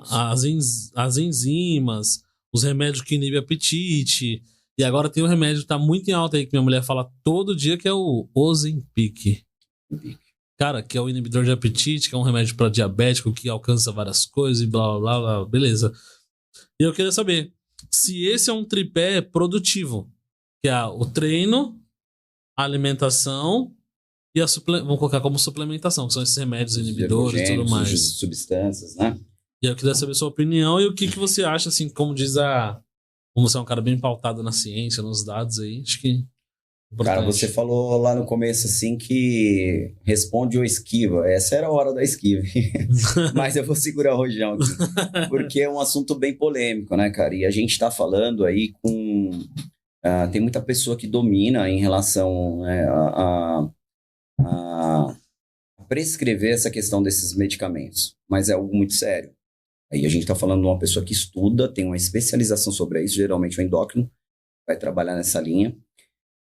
as enzimas, os remédios que inibem apetite. E agora tem um remédio que tá muito em alta aí, que minha mulher fala todo dia, que é o Ozempic. Cara, que é o inibidor de apetite, que é um remédio para diabético, que alcança várias coisas e blá, blá, blá, blá, beleza. E eu queria saber se esse é um tripé produtivo, que é o treino, a alimentação E vamos colocar como suplementação, que são esses remédios inibidores e tudo mais. Substâncias, né? E eu queria saber a sua opinião e o que você acha, assim, como diz como você é um cara bem pautado na ciência, nos dados aí, acho que Cara, você falou lá no começo, assim, que responde ou esquiva. Essa era a hora da esquiva. Mas eu vou segurar o rojão aqui. Porque é um assunto bem polêmico, né, cara? E a gente tá falando aí com... tem muita pessoa que domina em relação a prescrever essa questão desses medicamentos. Mas é algo muito sério. Aí a gente tá falando de uma pessoa que estuda, tem uma especialização sobre isso, geralmente o endócrino, vai trabalhar nessa linha.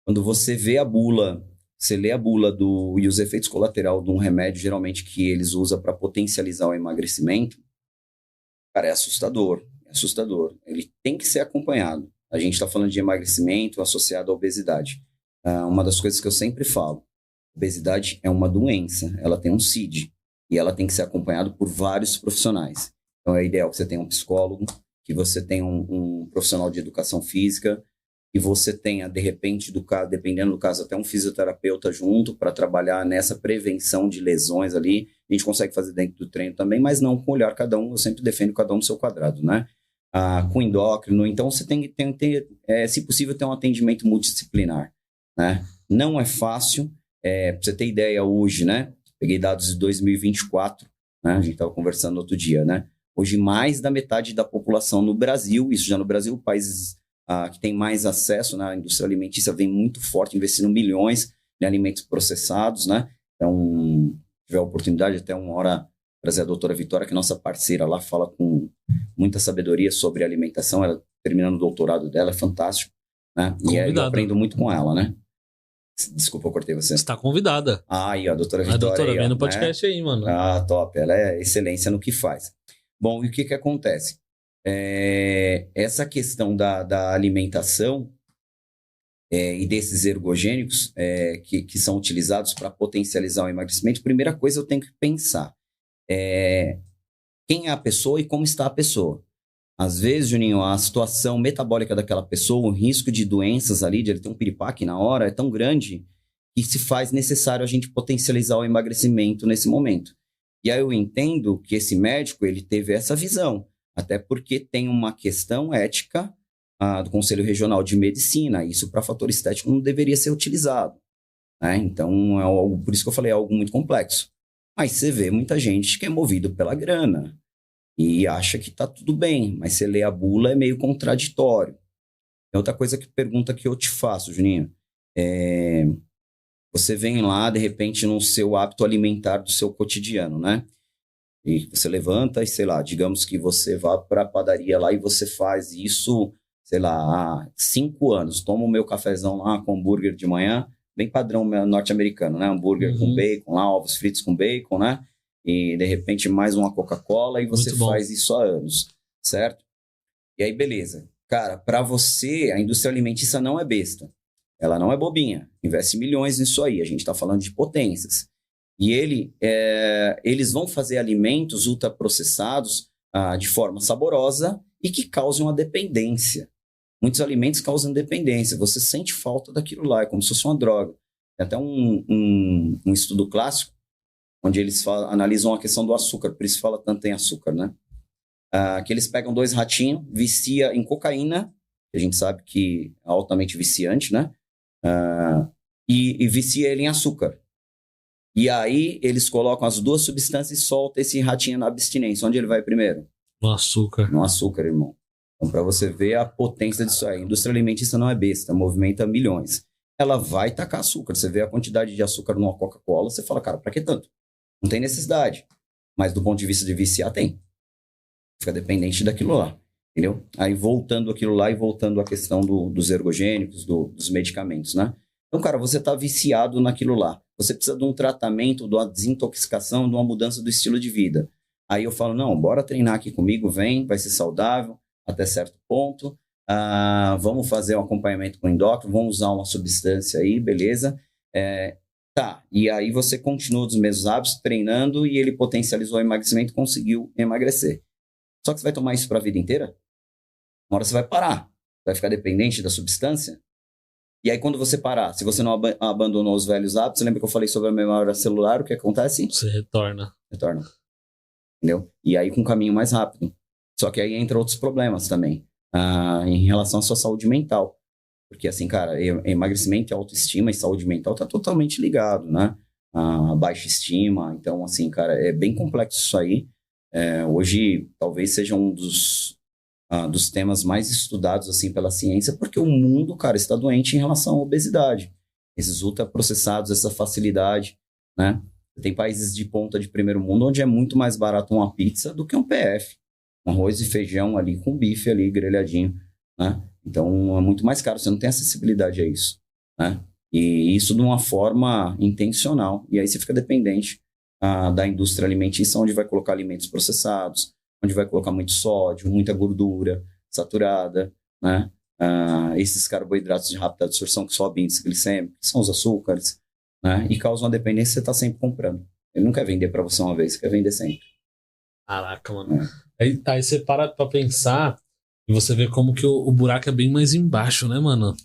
Quando você vê a bula, você lê a bula e os efeitos colaterais de um remédio, geralmente, que eles usam para potencializar o emagrecimento, cara, é assustador. É assustador. Ele tem que ser acompanhado. A gente está falando de emagrecimento associado à obesidade. Uma das coisas que eu sempre falo, obesidade é uma doença, ela tem um CID, e ela tem que ser acompanhada por vários profissionais. Então, é ideal que você tenha um psicólogo, que você tenha um profissional de educação física, que você tenha, de repente, dependendo do caso, até um fisioterapeuta junto para trabalhar nessa prevenção de lesões ali. A gente consegue fazer dentro do treino também, mas não com olhar cada um. Eu sempre defendo cada um no seu quadrado, né? Com endócrino. Então, você tem que ter, se possível, ter um atendimento multidisciplinar, né? Não é fácil. Para você ter ideia hoje, né? Peguei dados de 2024, né? A gente estava conversando outro dia, né? Hoje, mais da metade da população no Brasil, isso já no Brasil, países que tem mais acesso, né? A indústria alimentícia vem muito forte, investindo milhões em alimentos processados, né? Então, se tiver a oportunidade, até uma hora, trazer a doutora Vitória, que é nossa parceira lá, fala com muita sabedoria sobre alimentação, ela terminando o doutorado dela, é fantástico, né? E eu aprendo muito com ela, né? Desculpa, eu cortei você. Você está convidada. E a doutora Vitória. A doutora aí, vem no podcast, né? Aí, mano. Top. Ela é excelência no que faz. Bom, e o que acontece? Essa questão da alimentação e desses ergogênicos que são utilizados para potencializar o emagrecimento, primeira coisa eu tenho que pensar quem é a pessoa e como está a pessoa. Às vezes, Juninho, a situação metabólica daquela pessoa, o risco de doenças ali, de ele ter um piripaque na hora, é tão grande que se faz necessário a gente potencializar o emagrecimento nesse momento. E aí eu entendo que esse médico, ele teve essa visão, até porque tem uma questão ética do Conselho Regional de Medicina, isso para fator estético não deveria ser utilizado, né? Então, por isso que eu falei, é algo muito complexo. Mas você vê muita gente que é movido pela grana, e acha que está tudo bem, mas você lê a bula é meio contraditório. Outra pergunta que eu te faço, Juninho, você vem lá, de repente, no seu hábito alimentar do seu cotidiano, né? E você levanta e, sei lá, digamos que você vá para a padaria lá e você faz isso, sei lá, há 5 anos. Toma o meu cafezão lá com hambúrguer de manhã, bem padrão norte-americano, né? Hambúrguer com bacon lá, ovos fritos com bacon, né? E, de repente, mais uma Coca-Cola e você faz isso há anos, certo? E aí, beleza. Cara, para você, a indústria alimentícia não é besta. Ela não é bobinha. Investe milhões nisso aí. A gente está falando de potências. E eles vão fazer alimentos ultraprocessados de forma saborosa e que causam uma dependência. Muitos alimentos causam dependência. Você sente falta daquilo lá. É como se fosse uma droga. Tem até um estudo clássico onde eles analisam a questão do açúcar, por isso fala tanto em açúcar, né? Que eles pegam 2 ratinhos, vicia em cocaína, que a gente sabe que é altamente viciante, né? E vicia ele em açúcar. E aí eles colocam as 2 substâncias e soltam esse ratinho na abstinência. Onde ele vai primeiro? No açúcar. No açúcar, irmão. Então, para você ver a potência disso aí. A indústria alimentícia não é besta, movimenta milhões. Ela vai tacar açúcar. Você vê a quantidade de açúcar numa Coca-Cola, você fala, cara, para que tanto? Não tem necessidade. Mas do ponto de vista de viciar, tem. Fica dependente daquilo lá. Entendeu? Aí voltando aquilo lá e voltando à questão dos ergogênicos, dos medicamentos, né? Então, cara, você está viciado naquilo lá. Você precisa de um tratamento, de uma desintoxicação, de uma mudança do estilo de vida. Aí eu falo, não, bora treinar aqui comigo, vem, vai ser saudável até certo ponto. Vamos fazer um acompanhamento com endócrino, vamos usar uma substância aí, beleza? Tá, e aí você continua dos mesmos hábitos, treinando, e ele potencializou o emagrecimento e conseguiu emagrecer. Só que você vai tomar isso para a vida inteira? Uma hora você vai parar, vai ficar dependente da substância. E aí, quando você parar, se você não abandonou os velhos hábitos, lembra que eu falei sobre a memória celular, o que acontece? Você retorna. Retorna. Entendeu? E aí, com um caminho mais rápido. Só que aí entra outros problemas também, em relação à sua saúde mental. Porque, assim, cara, emagrecimento, autoestima e saúde mental tá totalmente ligado, né? Baixa estima. Então, assim, cara, é bem complexo isso aí. Hoje, talvez seja um dos temas mais estudados, assim, pela ciência, porque o mundo, cara, está doente em relação à obesidade. Esses ultraprocessados, essa facilidade, né? Tem países de ponta de primeiro mundo onde é muito mais barato uma pizza do que um PF. Um arroz e feijão ali com bife ali grelhadinho, né? Então, é muito mais caro, você não tem acessibilidade a isso, né? E isso de uma forma intencional. E aí você fica dependente da indústria alimentícia, onde vai colocar alimentos processados, onde vai colocar muito sódio, muita gordura saturada, né? Esses carboidratos de rápida absorção que sobem índice glicêmico, que são os açúcares, né? E causam uma dependência que você está sempre comprando. Ele não quer vender para você uma vez, quer vender sempre. Caraca, mano. Aí você para pra pensar e você vê como que o buraco é bem mais embaixo, né, mano?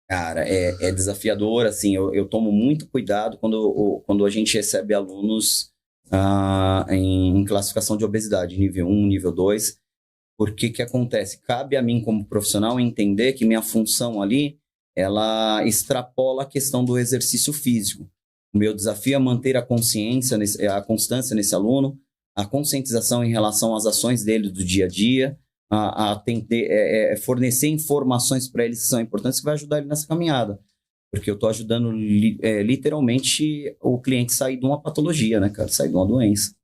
Cara, é desafiador, assim, eu tomo muito cuidado quando a gente recebe alunos em classificação de obesidade, nível 1, nível 2, porque que acontece? Cabe a mim como profissional entender que minha função ali, ela extrapola a questão do exercício físico. O meu desafio é manter a consciência, a constância nesse aluno, a conscientização em relação às ações dele do dia a dia, fornecer informações para eles que são importantes, que vai ajudar ele nessa caminhada. Porque eu estou ajudando literalmente o cliente a sair de uma patologia, né, cara? Sair de uma doença.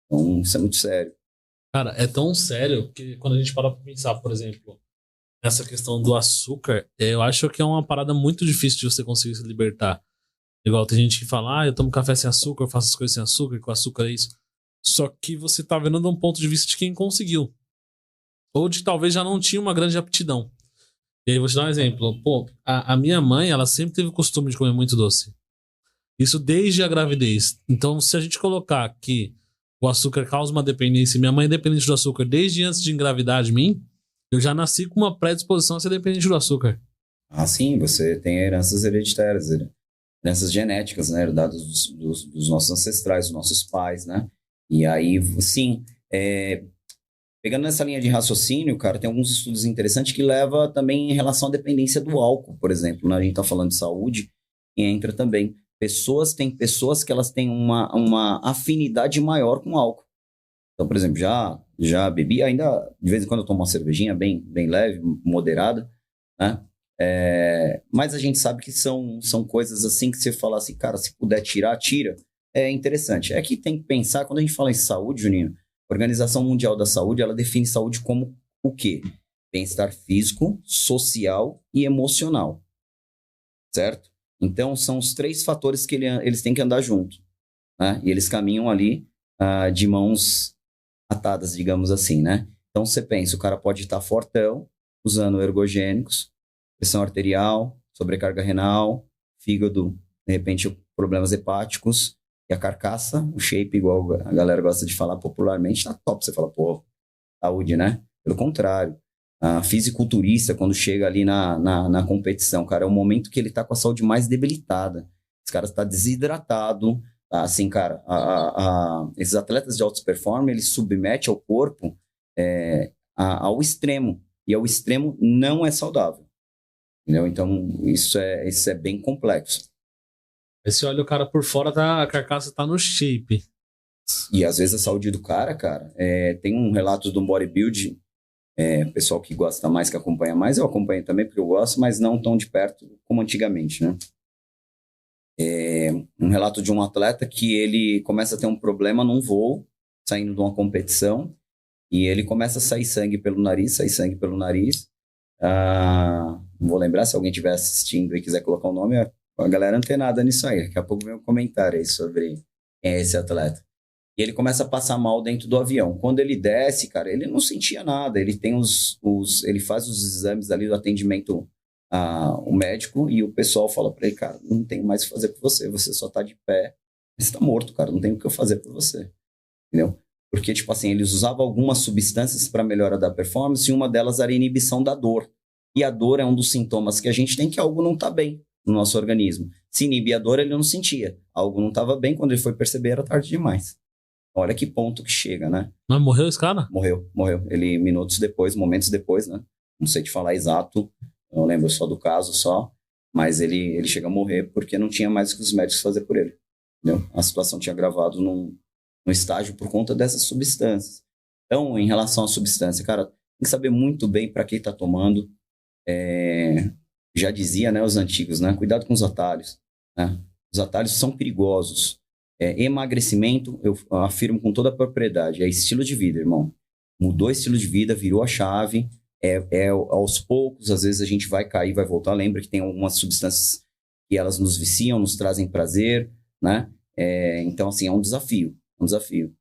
Então, isso é muito sério. Cara, é tão sério que quando a gente para pra pensar, por exemplo, nessa questão do açúcar, eu acho que é uma parada muito difícil de você conseguir se libertar. Igual tem gente que fala, eu tomo café sem açúcar, eu faço as coisas sem açúcar, que o açúcar é isso. Só que você tá vendo de um ponto de vista de quem conseguiu. Ou de que talvez já não tinha uma grande aptidão. E aí vou te dar um exemplo. Pô, a minha mãe, ela sempre teve o costume de comer muito doce. Isso desde a gravidez. Então, se a gente colocar que o açúcar causa uma dependência, minha mãe é dependente do açúcar desde antes de engravidar de mim, eu já nasci com uma predisposição a ser dependente do açúcar. Sim, você tem heranças hereditárias, heranças genéticas, né, herdadas dos nossos ancestrais, dos nossos pais, né? E aí, sim, pegando nessa linha de raciocínio, cara, tem alguns estudos interessantes que levam também em relação à dependência do álcool, por exemplo, né? A gente está falando de saúde e entra também. Tem pessoas que elas têm uma afinidade maior com álcool. Então, por exemplo, já bebi, ainda de vez em quando eu tomo uma cervejinha bem leve, moderada, né? Mas a gente sabe que são coisas assim que você fala assim, cara, se puder tirar, tira. É interessante. É que tem que pensar, quando a gente fala em saúde, Juninho, a Organização Mundial da Saúde, ela define saúde como o quê? Bem-estar físico, social e emocional. Certo? Então, são os 3 fatores que eles têm que andar junto, né? E eles caminham ali de mãos atadas, digamos assim, né? Então, você pensa, o cara pode estar fortão, usando ergogênicos, pressão arterial, sobrecarga renal, fígado, de repente, problemas hepáticos, e a carcaça, o shape, igual a galera gosta de falar popularmente, tá top. Você fala, pô, saúde, né? Pelo contrário. Fisiculturista, quando chega ali na competição, cara, é o momento que ele tá com a saúde mais debilitada. Esse cara está desidratado. Assim, cara, esses atletas de alta performance, eles submetem ao corpo ao extremo. E ao extremo não é saudável. Entendeu? Então, isso é bem complexo. Aí você olha o cara por fora, a carcaça tá no shape. E às vezes a saúde do cara, tem um relato do bodybuilding, pessoal que gosta mais, que acompanha mais, eu acompanho também porque eu gosto, mas não tão de perto como antigamente, né? Um relato de um atleta que ele começa a ter um problema num voo, saindo de uma competição, e ele começa a sair sangue pelo nariz. Não vou lembrar, se alguém estiver assistindo e quiser colocar o nome, a galera antenada nisso aí. Daqui a pouco vem um comentário aí sobre quem é esse atleta. E ele começa a passar mal dentro do avião. Quando ele desce, cara, ele não sentia nada. Ele tem ele faz os exames ali do atendimento o médico, e o pessoal fala para ele, cara, não tenho mais o que fazer por você. Você só tá de pé. Você tá morto, cara. Não tem o que eu fazer por você. Entendeu? Porque, tipo assim, eles usavam algumas substâncias para melhora da performance, e uma delas era a inibição da dor. E a dor é um dos sintomas que a gente tem, que algo não está bem no nosso organismo. Se inibir a dor, ele não sentia. Algo não estava bem, quando ele foi perceber, era tarde demais. Olha que ponto que chega, né? Mas morreu esse cara? Morreu. Ele, momentos depois, né? Não sei te falar exato, eu lembro só do caso, mas ele chega a morrer porque não tinha mais o que os médicos fazer por ele. Entendeu? A situação tinha agravado num estágio por conta dessas substâncias. Então, em relação à substância, cara, tem que saber muito bem para que está tomando. Já dizia, né, os antigos, né? Cuidado com os atalhos. Né? Os atalhos são perigosos. Emagrecimento, eu afirmo com toda a propriedade, é estilo de vida, irmão. Mudou o estilo de vida, virou a chave. Aos poucos, às vezes a gente vai cair, vai voltar. Lembra que tem algumas substâncias que elas nos viciam, nos trazem prazer, né? Então, assim, é um desafio.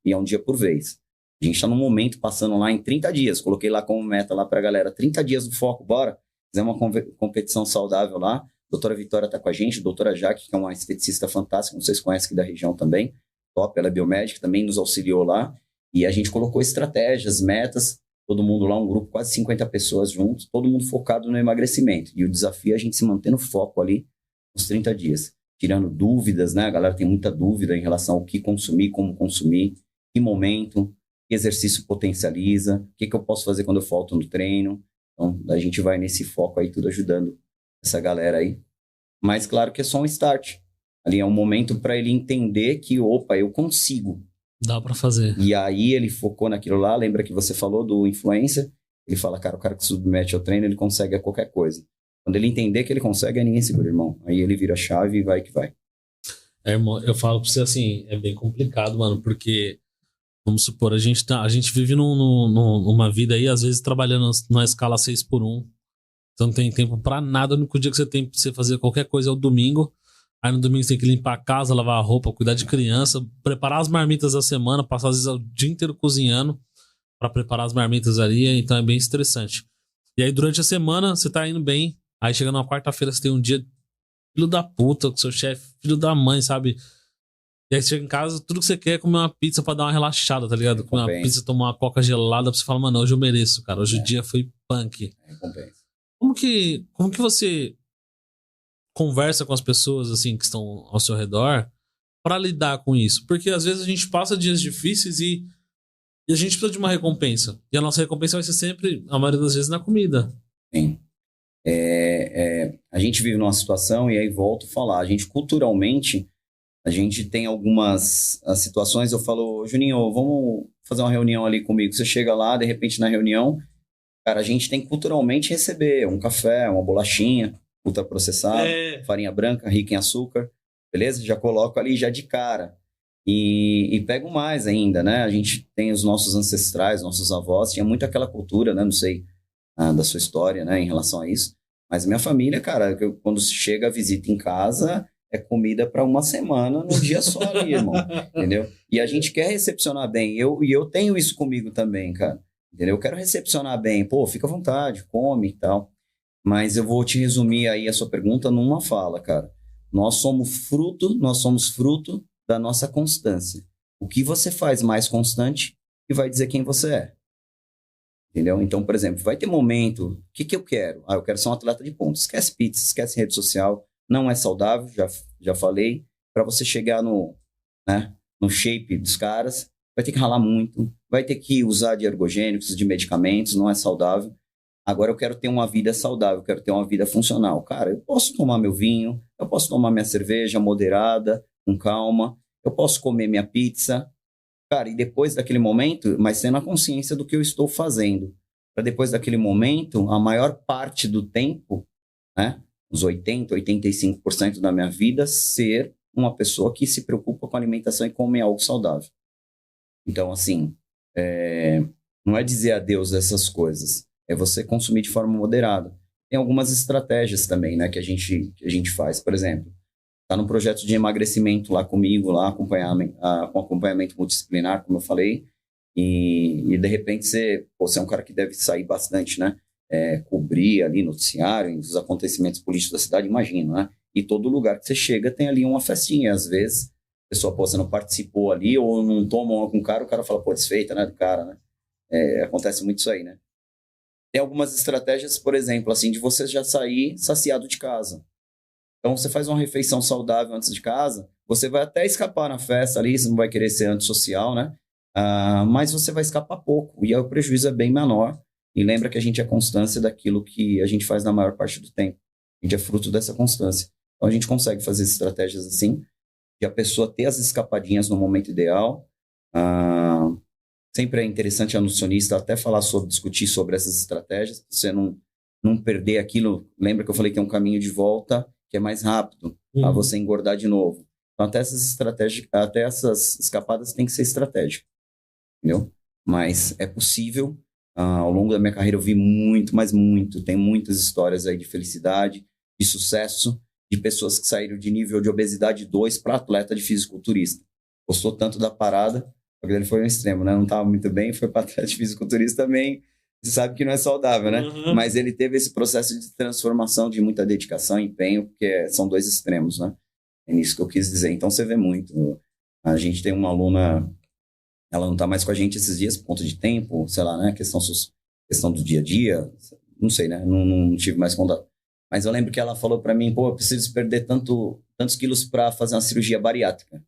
E é um dia por vez. A gente está num momento passando lá em 30 dias. Coloquei lá como meta lá para a galera, 30 dias do foco, bora. Fizemos uma competição saudável lá. Doutora Vitória está com a gente, doutora Jaque, que é uma esteticista fantástica, não sei se conhece aqui da região também, top, ela é biomédica, também nos auxiliou lá, e a gente colocou estratégias, metas, todo mundo lá, um grupo, quase 50 pessoas juntos, todo mundo focado no emagrecimento, e o desafio é a gente se manter no foco ali, nos 30 dias, tirando dúvidas, né, a galera tem muita dúvida em relação ao que consumir, como consumir, que momento, que exercício potencializa, o que eu posso fazer quando eu falto no treino, então a gente vai nesse foco aí, tudo ajudando essa galera aí. Mas claro que é só um start. Ali é um momento para ele entender que, opa, eu consigo. Dá para fazer. E aí ele focou naquilo lá, lembra que você falou do influencer? Ele fala, cara, o cara que submete ao treino, ele consegue a qualquer coisa. Quando ele entender que ele consegue, aí ninguém segura, irmão. Aí ele vira a chave e vai que vai. Irmão, eu falo pra você assim, é bem complicado, mano, porque, vamos supor, a gente vive numa vida aí, às vezes trabalhando numa escala 6x1. Então não tem tempo pra nada. O único dia que você tem pra você fazer qualquer coisa é o domingo. Aí no domingo você tem que limpar a casa, lavar a roupa, cuidar de criança, preparar as marmitas da semana, passar às vezes o dia inteiro cozinhando pra preparar as marmitas ali. Então é bem estressante. E aí durante a semana você tá indo bem. Aí chega numa quarta-feira você tem um dia filho da puta com seu chefe, filho da mãe, sabe? E aí você chega em casa, tudo que você quer é comer uma pizza pra dar uma relaxada, tá ligado? Comer uma pizza, tomar uma coca gelada pra você falar, mano, hoje eu mereço, cara. Hoje o dia foi punk. Como que você conversa com as pessoas assim que estão ao seu redor para lidar com isso? Porque às vezes a gente passa dias difíceis e a gente precisa de uma recompensa. E a nossa recompensa vai ser sempre, a maioria das vezes, na comida. Sim. A gente vive numa situação, e aí volto a falar, a gente culturalmente, a gente tem algumas situações, eu falo, Juninho, vamos fazer uma reunião ali comigo. Você chega lá, de repente na reunião, cara, a gente tem que culturalmente receber um café, uma bolachinha, ultraprocessado, farinha branca, rica em açúcar, beleza? Já coloco ali já de cara. E pego mais ainda, né? A gente tem os nossos ancestrais, nossos avós, tinha muito aquela cultura, né? Não sei da sua história, né? Em relação a isso. Mas minha família, cara, quando chega a visita em casa, é comida para uma semana, num dia só ali, irmão. Entendeu? E a gente quer recepcionar bem. Eu tenho isso comigo também, cara. Entendeu? Eu quero recepcionar bem. Pô, fica à vontade, come e tal. Mas eu vou te resumir aí a sua pergunta numa fala, cara. Nós somos fruto da nossa constância. O que você faz mais constante que vai dizer quem você é. Entendeu? Então, por exemplo, vai ter momento, o que eu quero? Eu quero ser um atleta de ponta. Esquece pizza, esquece rede social. Não é saudável, já falei. Para você chegar no shape dos caras, vai ter que ralar muito, vai ter que usar de ergogênicos, de medicamentos, não é saudável. Agora eu quero ter uma vida saudável, quero ter uma vida funcional. Cara, eu posso tomar meu vinho, eu posso tomar minha cerveja moderada, com calma, eu posso comer minha pizza. Cara, e depois daquele momento, mas tendo a consciência do que eu estou fazendo. Para depois daquele momento, a maior parte do tempo, né, os 80%, 85% da minha vida, ser uma pessoa que se preocupa com a alimentação e come algo saudável. Então, assim, não é dizer adeus a essas coisas, é você consumir de forma moderada. Tem algumas estratégias também, né, que a gente faz. Por exemplo, tá no projeto de emagrecimento lá comigo, lá com acompanhamento multidisciplinar, como eu falei, e de repente você é um cara que deve sair bastante, né, cobrir ali noticiário, os acontecimentos políticos da cidade, imagino, né, e todo lugar que você chega tem ali uma festinha, às vezes a pessoa, você não participou ali, ou não toma uma com o cara fala, desfeita, né, do cara, né, acontece muito isso aí, né. Tem algumas estratégias, por exemplo, assim, de você já sair saciado de casa. Então, você faz uma refeição saudável antes de casa, você vai até escapar na festa ali, você não vai querer ser antissocial, né? Mas você vai escapar pouco, e aí o prejuízo é bem menor. E lembra que a gente é constância daquilo que a gente faz na maior parte do tempo. A gente é fruto dessa constância. Então, a gente consegue fazer estratégias assim, de a pessoa ter as escapadinhas no momento ideal. Sempre é interessante a nutricionista até falar discutir sobre essas estratégias, para você não perder aquilo. Lembra que eu falei que é um caminho de volta que é mais rápido, a você engordar de novo. Então, até essas estratégias, até essas escapadas tem que ser estratégico, entendeu? Mas é possível. Ao longo da minha carreira eu vi muito, mas muito. Tem muitas histórias aí de felicidade, de sucesso, de pessoas que saíram de nível de obesidade 2 para atleta de fisiculturista. Gostou tanto da parada, porque ele foi um extremo, né? Não estava muito bem, foi para atleta de fisiculturista também. Você sabe que não é saudável, né? Mas ele teve esse processo de transformação, de muita dedicação e empenho, porque são dois extremos, né? É nisso que eu quis dizer. Então, você vê muito. A gente tem uma aluna, ela não está mais com a gente esses dias por conta de tempo, sei lá, né? Questão do dia a dia, não sei, né? Não tive mais contato. Mas eu lembro que ela falou para mim, pô, eu preciso perder tantos quilos para fazer uma cirurgia bariátrica.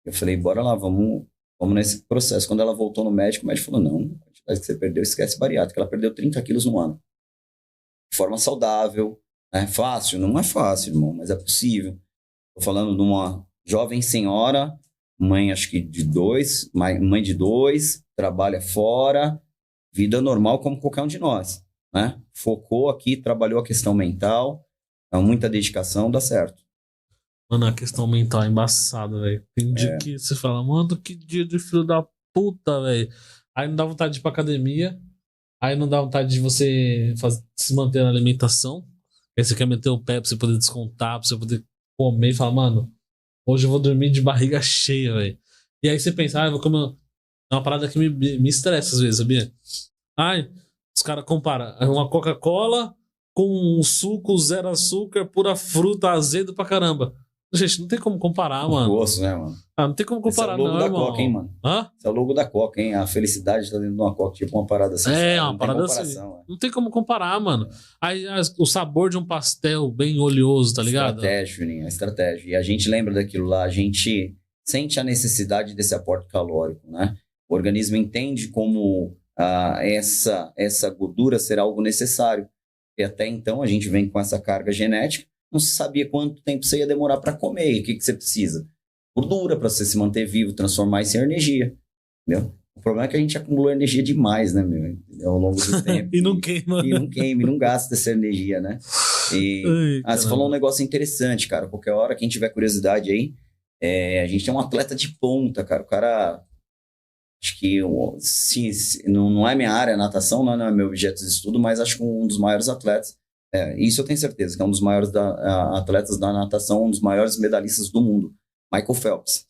Eu falei, bora lá, vamos nesse processo. Quando ela voltou no médico, o médico falou, não, a quantidade que você perdeu, esquece bariátrica. Ela perdeu 30 quilos no ano. De forma saudável. É fácil? Não é fácil, irmão, mas é possível. Estou falando de uma jovem senhora, mãe acho que mãe de dois, trabalha fora, vida normal como qualquer um de nós, né? Focou aqui, trabalhou a questão mental, muita dedicação, dá certo. Mano, a questão mental é embaçada, velho. Tem dia que você fala, mano, que dia de filho da puta, velho. Aí não dá vontade de ir pra academia, aí não dá vontade de você se manter na alimentação, aí você quer meter o pé pra você poder descontar, pra você poder comer e falar, mano, hoje eu vou dormir de barriga cheia, velho. E aí você pensa, eu vou comer. É uma parada que me estressa às vezes, sabia? Ai, os caras comparam uma Coca-Cola com um suco zero açúcar, pura fruta, azedo pra caramba. Gente, não tem como comparar, mano. Gosto, né, mano? Não tem como comparar, não, não, irmão. Esse é o logo da irmão. Coca, hein, mano? Hã? Esse é o logo da Coca, hein? A felicidade tá dentro de uma Coca, tipo uma parada assim. Uma parada assim. Não tem como comparar, mano. Aí o sabor de um pastel bem oleoso, tá ligado? Estratégia, Juninho, estratégia. E a gente lembra daquilo lá, a gente sente a necessidade desse aporte calórico, né? O organismo entende como essa gordura ser algo necessário. E até então a gente vem com essa carga genética, não se sabia quanto tempo você ia demorar para comer. E o que você precisa? Gordura para você se manter vivo, transformar isso em energia. Entendeu? O problema é que a gente acumulou energia demais, né, meu? Ao longo do tempo. E não queima. E não queima, e não gasta essa energia, né? Você falou um negócio interessante, cara. Qualquer hora, quem tiver curiosidade aí, a gente tem um atleta de ponta, cara. O cara, acho que não é minha área, natação, não é meu objeto de estudo, mas acho que um dos maiores atletas. Isso eu tenho certeza, que é um dos maiores atletas da natação, um dos maiores medalhistas do mundo. Michael Phelps.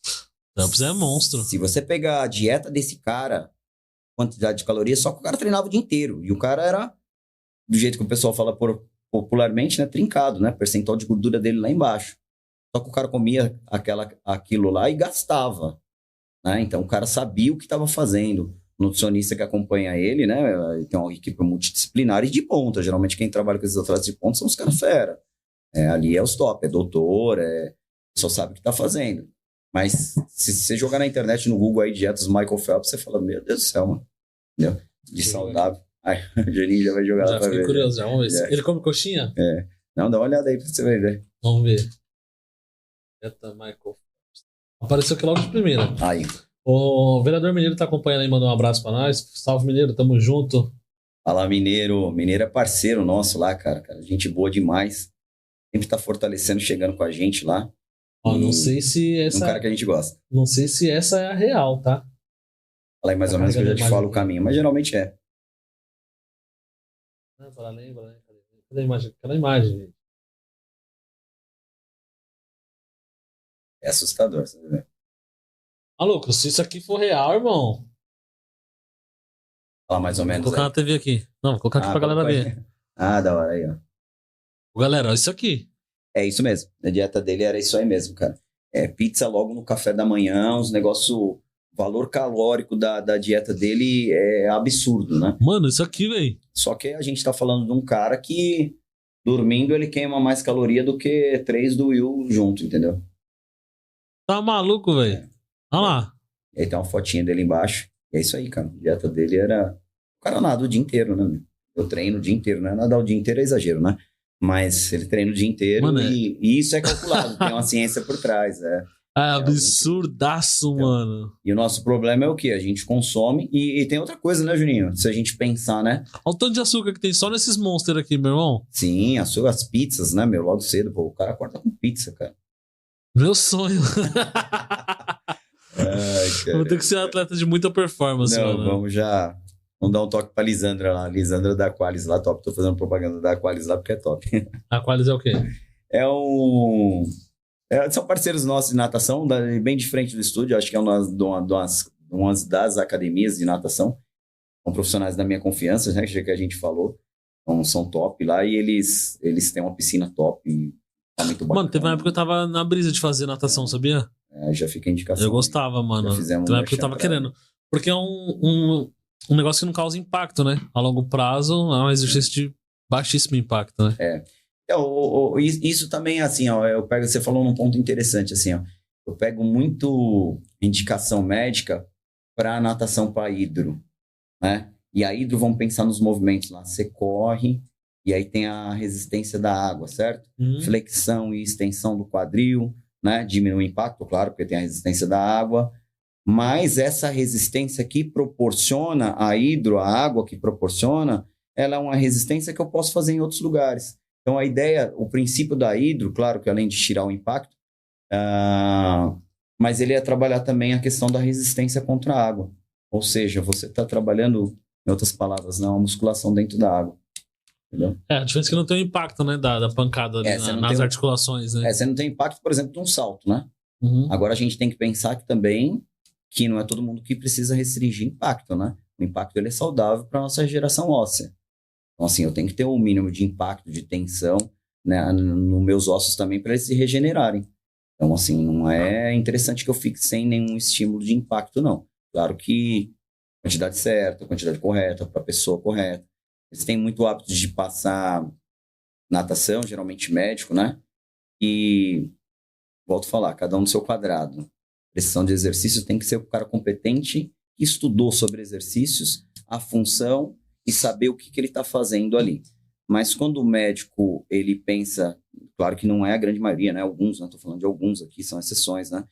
Phelps é monstro. Se você pegar a dieta desse cara, quantidade de calorias, só que o cara treinava o dia inteiro. E o cara era, do jeito que o pessoal fala popularmente, né, trincado, né? Percentual de gordura dele lá embaixo. Só que o cara comia aquilo lá e gastava. Né? Então o cara sabia o que estava fazendo. O nutricionista que acompanha ele, né? Tem uma equipe multidisciplinar e de ponta. Geralmente quem trabalha com esses atletas de ponta são os caras fera. Ali é os top, é doutor, só sabe o que está fazendo. Mas se você jogar na internet, no Google aí, dietas Michael Phelps, você fala, meu Deus do céu, mano. Entendeu? De saudável. Aí o Juninho já vai jogar lá pra ver. Curioso, já. Vamos ver. Ele come coxinha? Não, dá uma olhada aí pra você ver. Vamos ver. Dieta Michael Phelps. Apareceu aqui logo de primeira. Aí. O vereador Mineiro tá acompanhando aí, mandou um abraço pra nós. Salve, Mineiro, tamo junto. Fala, Mineiro. Mineiro é parceiro nosso lá, cara. Gente boa demais. Sempre tá fortalecendo, chegando com a gente lá. Não sei se essa... Um cara que a gente gosta. Não sei se essa é a real, tá? Fala aí mais ou menos que eu já te falo o caminho, mas geralmente é. Lembra. Cadê a imagem? Cadê a imagem, gente? É assustador, você vê. Maluco, se isso aqui for real, irmão... Fala mais ou menos. Vou colocar na TV aqui. Não, vou colocar aqui pra galera ver. Da hora aí, ó. Galera, olha isso aqui. É isso mesmo. A dieta dele era isso aí mesmo, cara. Pizza logo no café da manhã, uns negócios valor calórico da dieta dele é absurdo, né? Mano, isso aqui, velho. Só que a gente tá falando de um cara que, dormindo, ele queima mais caloria do que 3 do Will junto, entendeu? Tá maluco, velho. Olha lá. E aí tem uma fotinha dele embaixo. E é isso aí, cara. A dieta dele era... O cara nada o dia inteiro, né? Eu treino o dia inteiro, né? Nadar o dia inteiro é exagero, né? Mas ele treina o dia inteiro. Mano, e isso é calculado. Tem uma ciência por trás, É absurdaço, mano. E o nosso problema é o quê? A gente consome. E tem outra coisa, né, Juninho? Se a gente pensar, né? Olha o tanto de açúcar que tem só nesses monsters aqui, meu irmão. Sim, as pizzas, né, meu? Logo cedo, pô. O cara acorda com pizza, cara. Meu sonho. Ai, cara. Vou ter que ser um atleta de muita performance, Não, mano. vamos dar um toque pra Lisandra lá. Lisandra da Aqualis lá, top. Tô fazendo propaganda da Aqualis lá porque é top. A Qualis é o quê? São parceiros nossos de natação, bem de frente do estúdio. Acho que é uma das academias de natação. São profissionais da minha confiança, né? Que a gente falou. Então, são top lá e eles têm uma piscina top. Tá muito bacana. Mano, teve uma época que eu tava na brisa de fazer natação, sabia? Já fica a indicação. Eu gostava, mano. Teve uma época que eu tava querendo. Porque é um negócio que não causa impacto, né? A longo prazo é um exercício de baixíssimo impacto, né? Isso também, assim, ó, você falou num ponto interessante, assim, ó. Eu pego muito indicação médica para natação para hidro, né? E a hidro, vamos pensar nos movimentos lá. Você corre e aí tem a resistência da água, certo? Flexão e extensão do quadril, né? Diminui o impacto, claro, porque tem a resistência da água. Mas essa resistência que proporciona a hidro, a água que proporciona, ela é uma resistência que eu posso fazer em outros lugares. Então, a ideia, o princípio da hidro, claro que além de tirar o impacto, mas ele é trabalhar também a questão da resistência contra a água. Ou seja, você está trabalhando, em outras palavras, uma musculação dentro da água. Entendeu? A diferença é que não tem o impacto, né, da pancada nas articulações, né? Você não tem impacto, por exemplo, de um salto, né? Agora, a gente tem que pensar que também que não é todo mundo que precisa restringir impacto, né? O impacto ele é saudável para a nossa geração óssea. Então, assim, eu tenho que ter um mínimo de impacto, de tensão, né, nos meus ossos também para eles se regenerarem. Então, assim, não é interessante que eu fique sem nenhum estímulo de impacto, não. Claro que quantidade certa, quantidade correta, para a pessoa correta. Eles têm muito hábito de passar natação, geralmente médico, né? E, volto a falar, cada um no seu quadrado. Prescrição de exercício tem que ser o cara competente que estudou sobre exercícios, a função e saber o que ele está fazendo ali. Mas quando o médico, ele pensa, claro que não é a grande maioria, né? Alguns, né? Estou falando de alguns aqui, são exceções, né?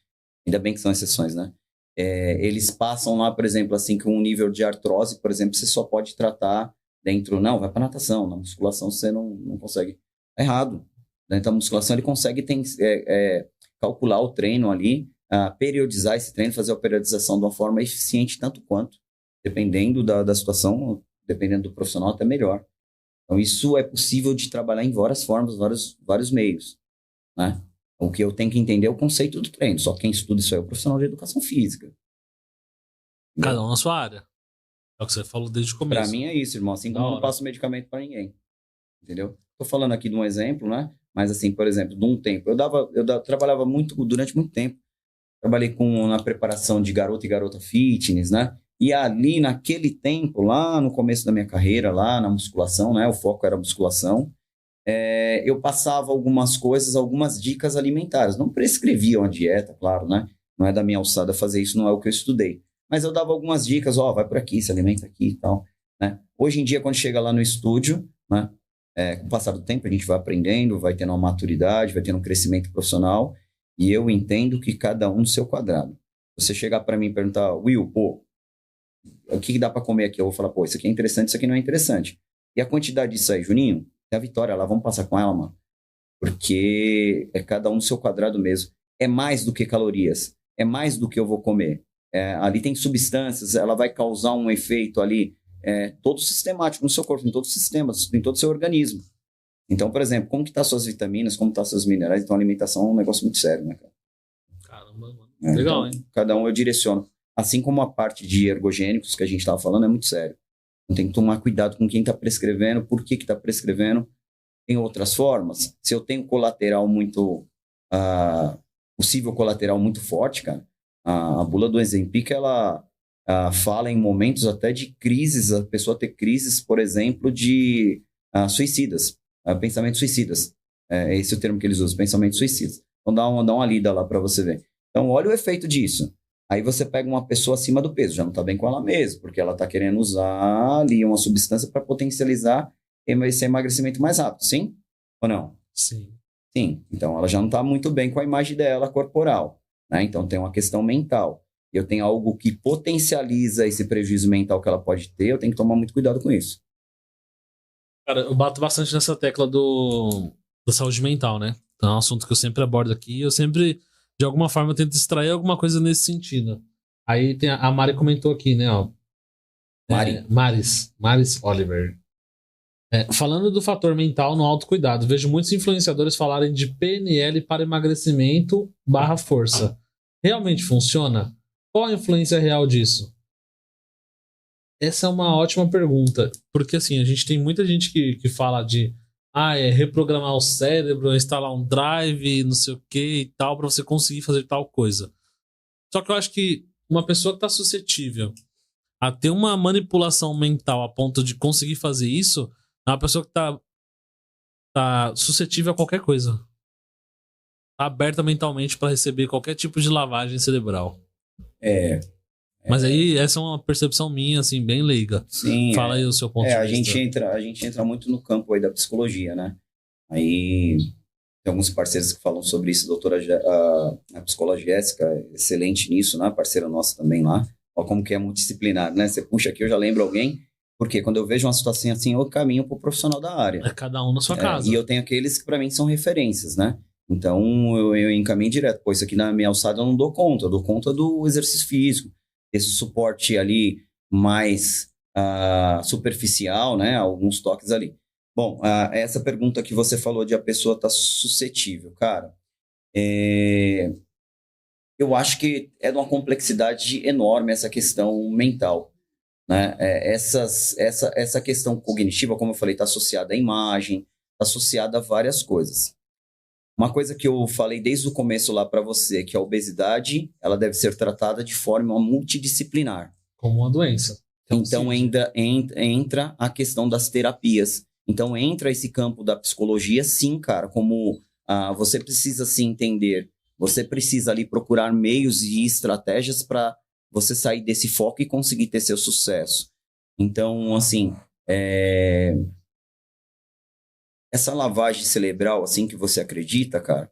Ainda bem que são exceções, né? Eles passam lá, por exemplo, assim, que um nível de artrose, por exemplo, você só pode tratar dentro... Não, vai para natação, na musculação você não consegue. É errado. Dentro da musculação ele consegue calcular o treino ali, periodizar esse treino, fazer a periodização de uma forma eficiente tanto quanto, dependendo da situação, dependendo do profissional, até melhor. Então, isso é possível de trabalhar em várias formas, vários meios, né? O que eu tenho que entender é o conceito do treino. Só quem estuda isso aí é o profissional de educação física. Cada um na sua área. É o que você falou desde o começo. Para mim é isso, irmão. Assim como eu não passo medicamento para ninguém. Entendeu? Tô falando aqui de um exemplo, né? Mas, assim, por exemplo, de um tempo. Eu trabalhava durante muito tempo. Trabalhei na preparação de garoto e garota fitness, né? E ali, naquele tempo, lá no começo da minha carreira, lá na musculação, né? O foco era musculação. Eu passava algumas coisas, algumas dicas alimentares. Não prescrevia uma dieta, claro, né? Não é da minha alçada fazer isso, não é o que eu estudei. Mas eu dava algumas dicas, vai por aqui, se alimenta aqui e tal, né? Hoje em dia, quando chega lá no estúdio, né? Com o passar do tempo, a gente vai aprendendo, vai tendo uma maturidade, vai tendo um crescimento profissional. E eu entendo que cada um no seu quadrado. Você chegar para mim e perguntar, Will, o que dá para comer aqui? Eu vou falar, isso aqui é interessante, isso aqui não é interessante. E a quantidade disso aí, Juninho? É a Vitória lá, vamos passar com ela, mano. Porque é cada um no seu quadrado mesmo. É mais do que calorias. É mais do que eu vou comer. Ali tem substâncias, ela vai causar um efeito ali todo sistemático no seu corpo, em todos os sistemas, em todo o seu organismo. Então, por exemplo, como que tá suas vitaminas, como tá seus minerais? Então, a alimentação é um negócio muito sério, né, cara? Caramba, mano. Legal, então, hein? Cada um eu direciono. Assim como a parte de ergogênicos que a gente estava falando é muito sério. Então, tem que tomar cuidado com quem está prescrevendo, por que está prescrevendo. Tem outras formas. Se eu tenho colateral muito... possível colateral muito forte, cara, A bula do Ozempic, ela fala em momentos até de crises, a pessoa ter crises, por exemplo, de suicidas, pensamentos suicidas. Esse é o termo que eles usam, pensamentos suicidas. Então dá uma lida lá para você ver. Então olha o efeito disso. Aí você pega uma pessoa acima do peso, já não está bem com ela mesma, porque ela está querendo usar ali uma substância para potencializar esse emagrecimento mais rápido, sim ou não? Sim. Sim. Então ela já não está muito bem com a imagem dela corporal, né? Então tem uma questão mental. Eu tenho algo que potencializa esse prejuízo mental que ela pode ter, eu tenho que tomar muito cuidado com isso. Cara, eu bato bastante nessa tecla da saúde mental, né? Então é um assunto que eu sempre abordo aqui. Eu sempre, de alguma forma, tento extrair alguma coisa nesse sentido. Aí tem a Mari comentou aqui, né? Ó, Maris Oliver. Falando do fator mental no autocuidado, vejo muitos influenciadores falarem de PNL para emagrecimento / força. Realmente funciona? Qual a influência real disso? Essa é uma ótima pergunta, porque assim, a gente tem muita gente que fala de reprogramar o cérebro, instalar um drive, não sei o que e tal, para você conseguir fazer tal coisa. Só que eu acho que uma pessoa que está suscetível a ter uma manipulação mental a ponto de conseguir fazer isso é uma pessoa que tá suscetível a qualquer coisa. Tá aberta mentalmente para receber qualquer tipo de lavagem cerebral. Mas aí, essa é uma percepção minha, assim, bem leiga. Sim. Fala aí o seu ponto de vista. A gente entra muito no campo aí da psicologia, né? Aí tem alguns parceiros que falam sobre isso, a psicóloga Jéssica, excelente nisso, né? Parceira nossa também lá. Olha como que é multidisciplinar, né? Você puxa aqui, eu já lembro alguém, porque quando eu vejo uma situação assim, eu caminho pro profissional da área. É cada um na sua casa. E eu tenho aqueles que para mim são referências, né? Então eu encaminho direto. Pô, isso aqui na minha alçada eu não dou conta, eu dou conta do exercício físico. Esse suporte ali mais superficial, né? Alguns toques ali. Bom, essa pergunta que você falou de a pessoa estar suscetível, cara, eu acho que é de uma complexidade enorme essa questão mental, né? Essa questão cognitiva, como eu falei, está associada à imagem, está associada a várias coisas. Uma coisa que eu falei desde o começo lá para você, que a obesidade, ela deve ser tratada de forma multidisciplinar. Como uma doença. Então ainda entra a questão das terapias. Então entra esse campo da psicologia, sim, cara, como você precisa se entender, você precisa ali procurar meios e estratégias para você sair desse foco e conseguir ter seu sucesso. Então, assim, essa lavagem cerebral, assim, que você acredita, cara,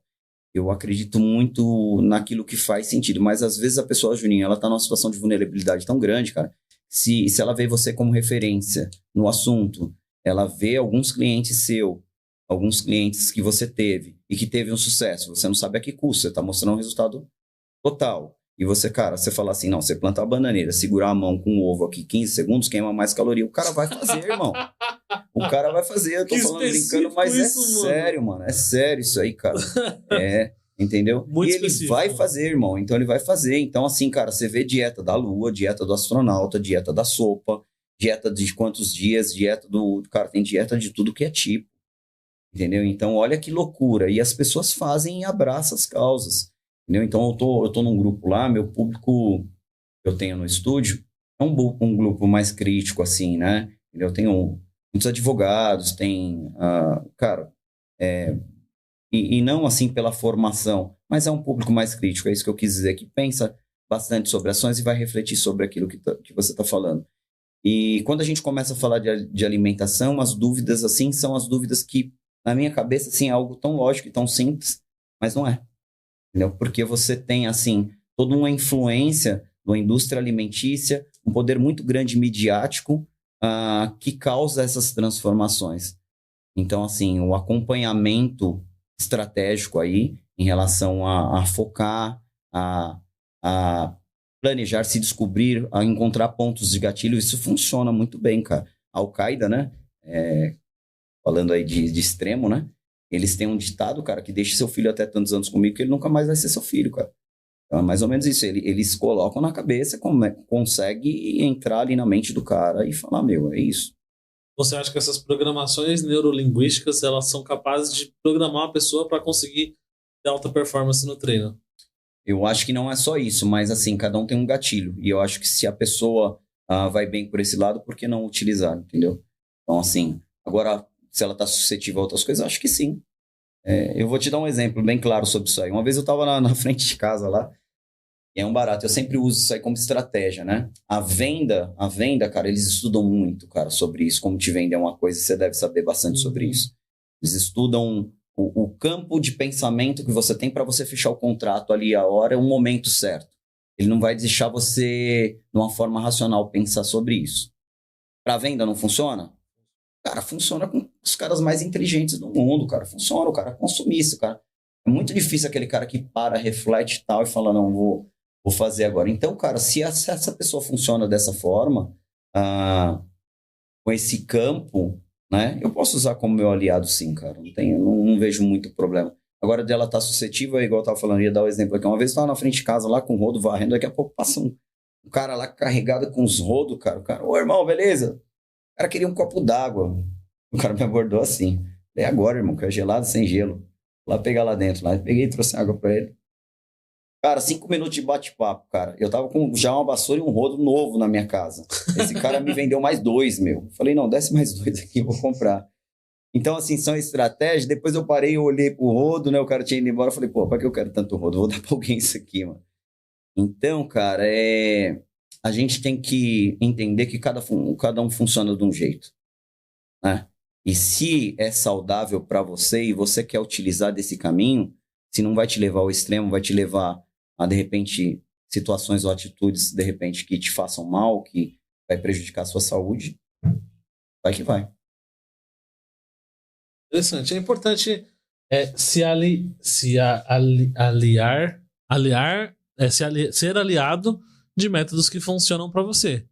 eu acredito muito naquilo que faz sentido. Mas, às vezes, a pessoa, Juninho, ela tá numa situação de vulnerabilidade tão grande, cara. Se ela vê você como referência no assunto, ela vê alguns clientes que você teve e que teve um sucesso, você não sabe a que custo, você tá mostrando um resultado total. E você, cara, você fala assim, não, você planta a bananeira, segurar a mão com o ovo aqui 15 segundos, queima mais caloria. O cara vai fazer, irmão. O cara vai fazer, eu tô falando brincando, mas é sério, mano. É sério isso aí, cara. Entendeu? Muito e ele específico. vai fazer, irmão. Então ele vai fazer. Então, assim, cara, você vê dieta da lua, dieta do astronauta, dieta da sopa, dieta de quantos dias, dieta do... Cara, tem dieta de tudo que é tipo. Entendeu? Então, olha que loucura. E as pessoas fazem e abraçam as causas. Entendeu? Então, eu tô num grupo lá, meu público que eu tenho no estúdio é um grupo mais crítico, assim, né? Eu tenho muitos advogados, tem... cara, e não, assim, pela formação, mas é um público mais crítico, é isso que eu quis dizer, que pensa bastante sobre ações e vai refletir sobre aquilo que você está falando. E quando a gente começa a falar de alimentação, as dúvidas, assim, são as dúvidas que, na minha cabeça, assim, é algo tão lógico e tão simples, mas não é. Entendeu? Porque você tem, assim, toda uma influência da indústria alimentícia, um poder muito grande midiático que causa essas transformações. Então, assim, o acompanhamento estratégico aí em relação a focar, a planejar, se descobrir, a encontrar pontos de gatilho, isso funciona muito bem, cara. A Al-Qaeda, né? Falando aí de extremo, né? Eles têm um ditado, cara, que deixa seu filho até tantos anos comigo que ele nunca mais vai ser seu filho, cara. Então é mais ou menos isso. Eles colocam na cabeça, consegue entrar ali na mente do cara e falar, meu, é isso. Você acha que essas programações neurolinguísticas, elas são capazes de programar uma pessoa para conseguir ter alta performance no treino? Eu acho que não é só isso, mas assim, cada um tem um gatilho. E eu acho que se a pessoa vai bem por esse lado, por que não utilizar, entendeu? Então, assim, agora, se ela está suscetível a outras coisas, eu acho que sim. Eu vou te dar um exemplo bem claro sobre isso aí. Uma vez eu estava na frente de casa lá, e é um barato. Eu sempre uso isso aí como estratégia, né? A venda, cara, eles estudam muito, cara, sobre isso. Como te vender é uma coisa, você deve saber bastante sobre isso. Eles estudam o campo de pensamento que você tem para você fechar o contrato ali, a hora, o momento certo. Ele não vai deixar você, de uma forma racional, pensar sobre isso. Para venda não funciona? Cara, funciona com os caras mais inteligentes do mundo, cara. Funciona, o cara é consumista, cara. É muito difícil aquele cara que para, reflete e tal e fala, não, vou fazer agora. Então, cara, se essa pessoa funciona dessa forma, com esse campo, né, eu posso usar como meu aliado sim, cara. Não vejo muito problema. Agora, dela estar suscetível, igual eu tava falando, ia dar o exemplo aqui. Uma vez eu tava na frente de casa lá com o rodo varrendo, daqui a pouco passa um cara lá carregado com os rodos, cara. O cara, ô irmão, beleza? O cara queria um copo d'água. O cara me abordou assim. Falei, agora, irmão, que é gelado sem gelo. Lá pegar lá dentro. Lá peguei e trouxe água pra ele. Cara, 5 minutos de bate-papo, cara. Eu tava com já uma vassoura e um rodo novo na minha casa. Esse cara me vendeu mais 2, meu. Falei, não, desce mais 2 aqui, eu vou comprar. Então, assim, são estratégias. Depois eu parei, eu olhei pro rodo, né? O cara tinha ido embora. Falei, pô, pra que eu quero tanto rodo? Vou dar pra alguém isso aqui, mano. Então, cara, a gente tem que entender que cada um funciona de um jeito, né? E se é saudável para você e você quer utilizar desse caminho, se não vai te levar ao extremo, vai te levar a, de repente, situações ou atitudes, de repente, que te façam mal, que vai prejudicar a sua saúde, vai que vai. Interessante. É importante ser aliado de métodos que funcionam para você,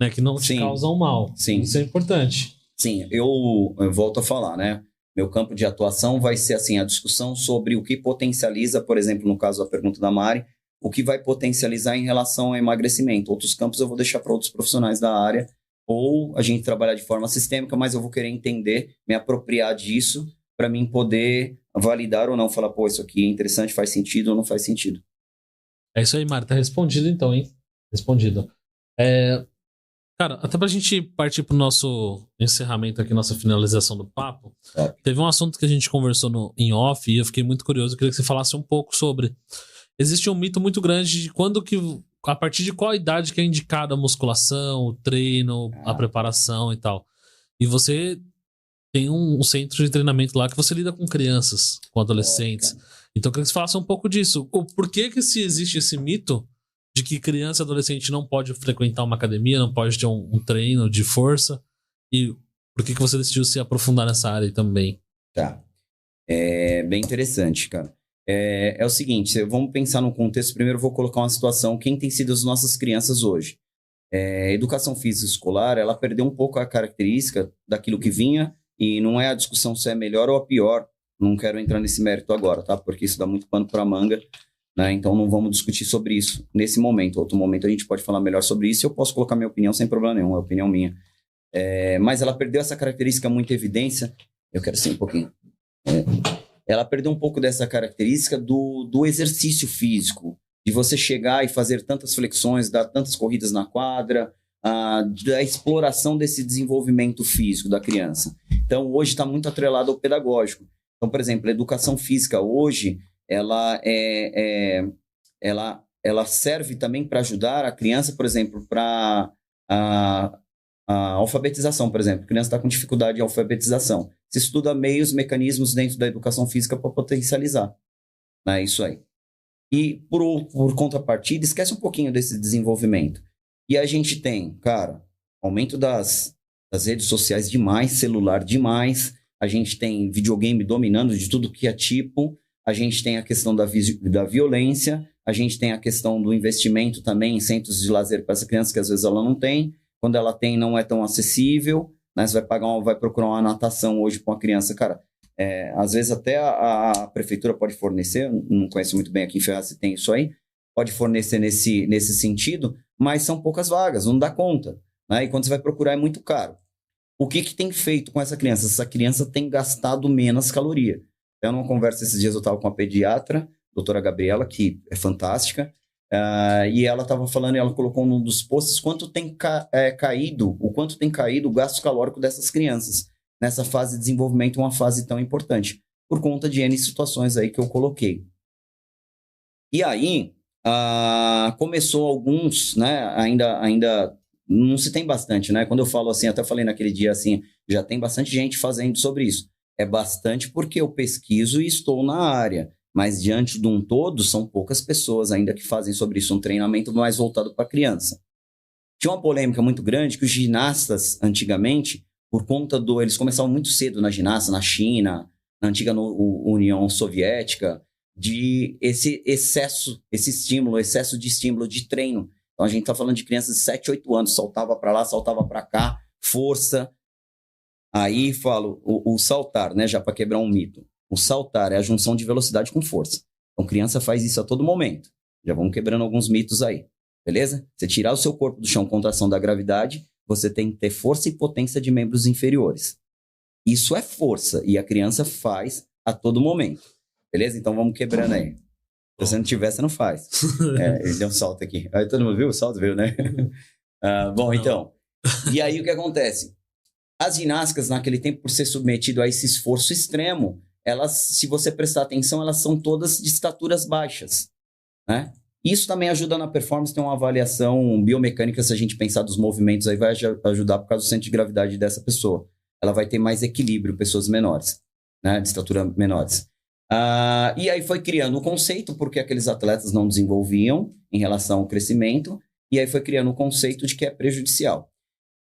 né? Que não te causam mal. Sim. Isso é importante. Sim, eu volto a falar, né? Meu campo de atuação vai ser assim, a discussão sobre o que potencializa, por exemplo, no caso da pergunta da Mari, o que vai potencializar em relação ao emagrecimento. Outros campos eu vou deixar para outros profissionais da área, ou a gente trabalhar de forma sistêmica, mas eu vou querer entender, me apropriar disso, para mim poder validar ou não, falar, pô, isso aqui é interessante, faz sentido ou não faz sentido. É isso aí, Mari. Tá respondido então, hein? Respondido. Cara, até pra gente partir pro nosso encerramento aqui, nossa finalização do papo, teve um assunto que a gente conversou em off e eu fiquei muito curioso, eu queria que você falasse um pouco sobre. Existe um mito muito grande de a partir de qual idade que é indicada a musculação, o treino, a preparação e tal. E você tem um centro de treinamento lá que você lida com crianças, com adolescentes. Então eu queria que você falasse um pouco disso. Por que se existe esse mito de que criança e adolescente não pode frequentar uma academia, não pode ter um treino de força? E por que você decidiu se aprofundar nessa área aí também? Tá. É bem interessante, cara. É o seguinte, vamos pensar no contexto. Primeiro eu vou colocar uma situação, quem tem sido as nossas crianças hoje? A educação física escolar, ela perdeu um pouco a característica daquilo que vinha, e não é a discussão se é melhor ou a pior. Não quero entrar nesse mérito agora, tá? Porque isso dá muito pano para manga. Né? Então não vamos discutir sobre isso nesse momento. Outro momento a gente pode falar melhor sobre isso e eu posso colocar minha opinião sem problema nenhum, é opinião minha. Mas ela perdeu essa característica, muita evidência. Eu quero sim um pouquinho. Ela perdeu um pouco dessa característica do exercício físico, de você chegar e fazer tantas flexões, dar tantas corridas na quadra, da exploração desse desenvolvimento físico da criança. Então hoje está muito atrelado ao pedagógico. Então, por exemplo, a educação física hoje ela serve também para ajudar a criança, por exemplo, para a alfabetização, por exemplo. A criança está com dificuldade de alfabetização. Se estuda meios, mecanismos dentro da educação física para potencializar. Né? Isso aí. E, por contrapartida, esquece um pouquinho desse desenvolvimento. E a gente tem, cara, aumento das redes sociais demais, celular demais, a gente tem videogame dominando de tudo que é tipo, a gente tem a questão da violência, a gente tem a questão do investimento também em centros de lazer para essa criança, que às vezes ela não tem. Quando ela tem, não é tão acessível. Né? Você vai procurar uma natação hoje para uma criança. Cara, às vezes até a prefeitura pode fornecer, não conheço muito bem aqui em Ferraz se tem isso aí, pode fornecer nesse sentido, mas são poucas vagas, não dá conta. Né? E quando você vai procurar é muito caro. O que tem feito com essa criança? Essa criança tem gastado menos caloria. Eu numa conversa esses dias eu estava com uma pediatra doutora Gabriela, que é fantástica, e ela estava falando, e ela colocou num dos posts quanto tem caído o gasto calórico dessas crianças nessa fase de desenvolvimento, uma fase tão importante, por conta de N situações aí que eu coloquei. E aí, começou alguns, né, ainda não se tem bastante, né? Quando eu falo assim, até falei naquele dia assim, já tem bastante gente fazendo sobre isso. É bastante porque eu pesquiso e estou na área, mas diante de um todo, são poucas pessoas ainda que fazem sobre isso, um treinamento mais voltado para criança. Tinha uma polêmica muito grande que os ginastas, antigamente, por conta eles começavam muito cedo na ginástica, na China, na antiga União Soviética, de esse excesso de estímulo de treino. Então, a gente está falando de crianças de 7, 8 anos, saltava para lá, saltava para cá, força. Aí, falo, o saltar, né, já para quebrar um mito. O saltar é a junção de velocidade com força. Então, criança faz isso a todo momento. Já vamos quebrando alguns mitos aí, beleza? Você tirar o seu corpo do chão contra a ação da gravidade, você tem que ter força e potência de membros inferiores. Isso é força, e a criança faz a todo momento. Beleza? Então, vamos quebrando aí. Se você não tiver, você não faz. Ele deu um salto aqui. Aí todo mundo viu? O salto viu, né? Bom, então. E aí o que acontece? As ginásticas, naquele tempo, por ser submetido a esse esforço extremo, elas, se você prestar atenção, elas são todas de estaturas baixas, né? Isso também ajuda na performance, tem uma avaliação biomecânica, se a gente pensar dos movimentos, aí vai ajudar por causa do centro de gravidade dessa pessoa. Ela vai ter mais equilíbrio, pessoas menores, né? De estatura menores. E aí foi criando o conceito, porque aqueles atletas não desenvolviam em relação ao crescimento, e aí foi criando o conceito de que é prejudicial.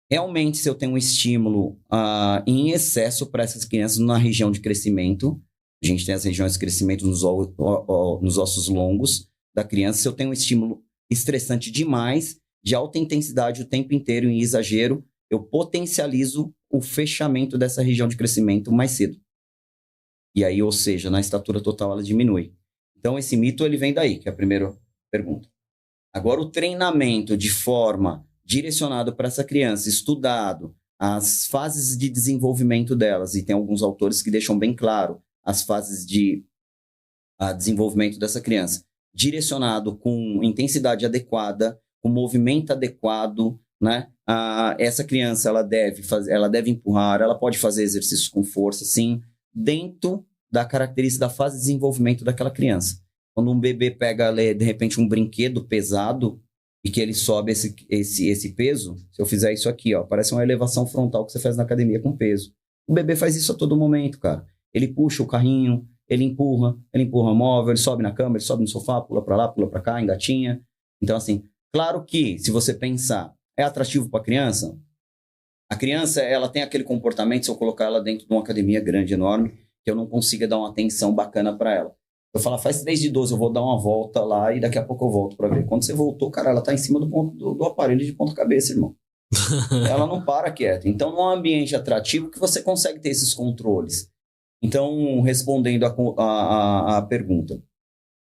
Realmente, se eu tenho um estímulo em excesso para essas crianças na região de crescimento, a gente tem as regiões de crescimento nos ossos longos da criança, se eu tenho um estímulo estressante demais, de alta intensidade o tempo inteiro em exagero, eu potencializo o fechamento dessa região de crescimento mais cedo. E aí, ou seja, na estatura total ela diminui. Então, esse mito ele vem daí, que é a primeira pergunta. Agora, o treinamento de forma direcionado para essa criança, estudado, as fases de desenvolvimento delas, e tem alguns autores que deixam bem claro as fases de desenvolvimento dessa criança, direcionado com intensidade adequada, com movimento adequado, né? Essa criança ela deve empurrar, ela pode fazer exercícios com força, sim, dentro da característica da fase de desenvolvimento daquela criança. Quando um bebê pega, de repente, um brinquedo pesado e que ele sobe esse peso, se eu fizer isso aqui, ó, parece uma elevação frontal que você faz na academia com peso. O bebê faz isso a todo momento, cara. Ele puxa o carrinho, ele empurra o móvel, ele sobe na cama, ele sobe no sofá, pula para lá, pula para cá, engatinha. Então, assim, claro que, se você pensar, é atrativo para a criança? A criança, ela tem aquele comportamento, se eu colocar ela dentro de uma academia grande, enorme, que eu não consiga dar uma atenção bacana para ela. Eu falo, faz 3 de 12, eu vou dar uma volta lá e daqui a pouco eu volto para ver. Quando você voltou, cara, ela tá em cima do aparelho de ponta cabeça, irmão. Ela não para quieta. Então, num ambiente atrativo que você consegue ter esses controles. Então, respondendo a pergunta,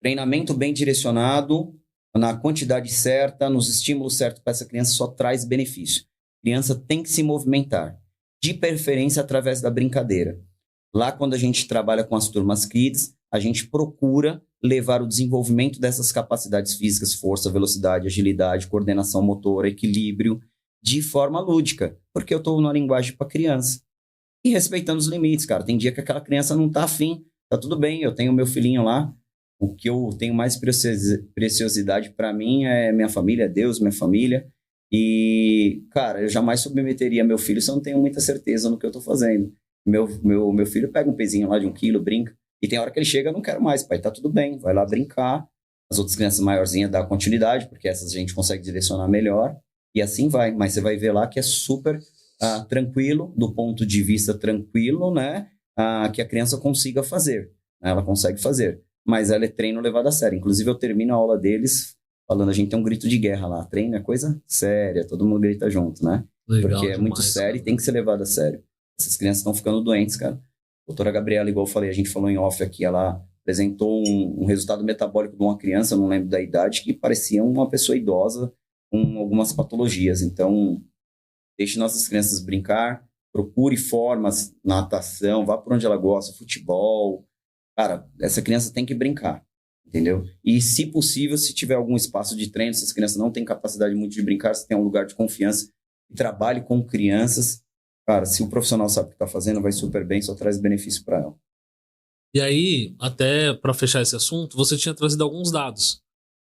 treinamento bem direcionado, na quantidade certa, nos estímulos certos para essa criança só traz benefício. A criança tem que se movimentar, de preferência através da brincadeira. Lá, quando a gente trabalha com as turmas Kids, a gente procura levar o desenvolvimento dessas capacidades físicas, força, velocidade, agilidade, coordenação motora, equilíbrio, de forma lúdica, porque eu estou numa linguagem para criança. E respeitando os limites, cara. Tem dia que aquela criança não tá afim, tá tudo bem, eu tenho meu filhinho lá, o que eu tenho mais preciosidade para mim é minha família, é Deus, minha família, e, cara, eu jamais submeteria meu filho se eu não tenho muita certeza no que eu tô fazendo. Meu filho pega um pezinho lá de 1 quilo, brinca, e tem hora que ele chega, eu não quero mais, pai, tá tudo bem, vai lá brincar. As outras crianças maiorzinhas dá continuidade, porque essas a gente consegue direcionar melhor, e assim vai. Mas você vai ver lá que é super tranquilo, do ponto de vista tranquilo, né? Que a criança consiga fazer. Ela consegue fazer, mas ela é treino levado a sério. Inclusive, eu termino a aula deles falando, a gente tem um grito de guerra lá. Treino é coisa séria, todo mundo grita junto, né? Legal, porque é demais, muito sério, cara. E tem que ser levado a sério. Essas crianças estão ficando doentes, cara. A doutora Gabriela, igual eu falei, a gente falou em off aqui, ela apresentou um resultado metabólico de uma criança, eu não lembro da idade, que parecia uma pessoa idosa com algumas patologias. Então, deixe nossas crianças brincar, procure formas, natação, vá por onde ela gosta, futebol. Cara, essa criança tem que brincar. entendeu? E, se possível, se tiver algum espaço de treino, se as crianças não têm capacidade muito de brincar, se tem um lugar de confiança e trabalhe com crianças, cara, se o profissional sabe o que está fazendo, vai super bem, só traz benefício para ela. E aí, até para fechar esse assunto, você tinha trazido alguns dados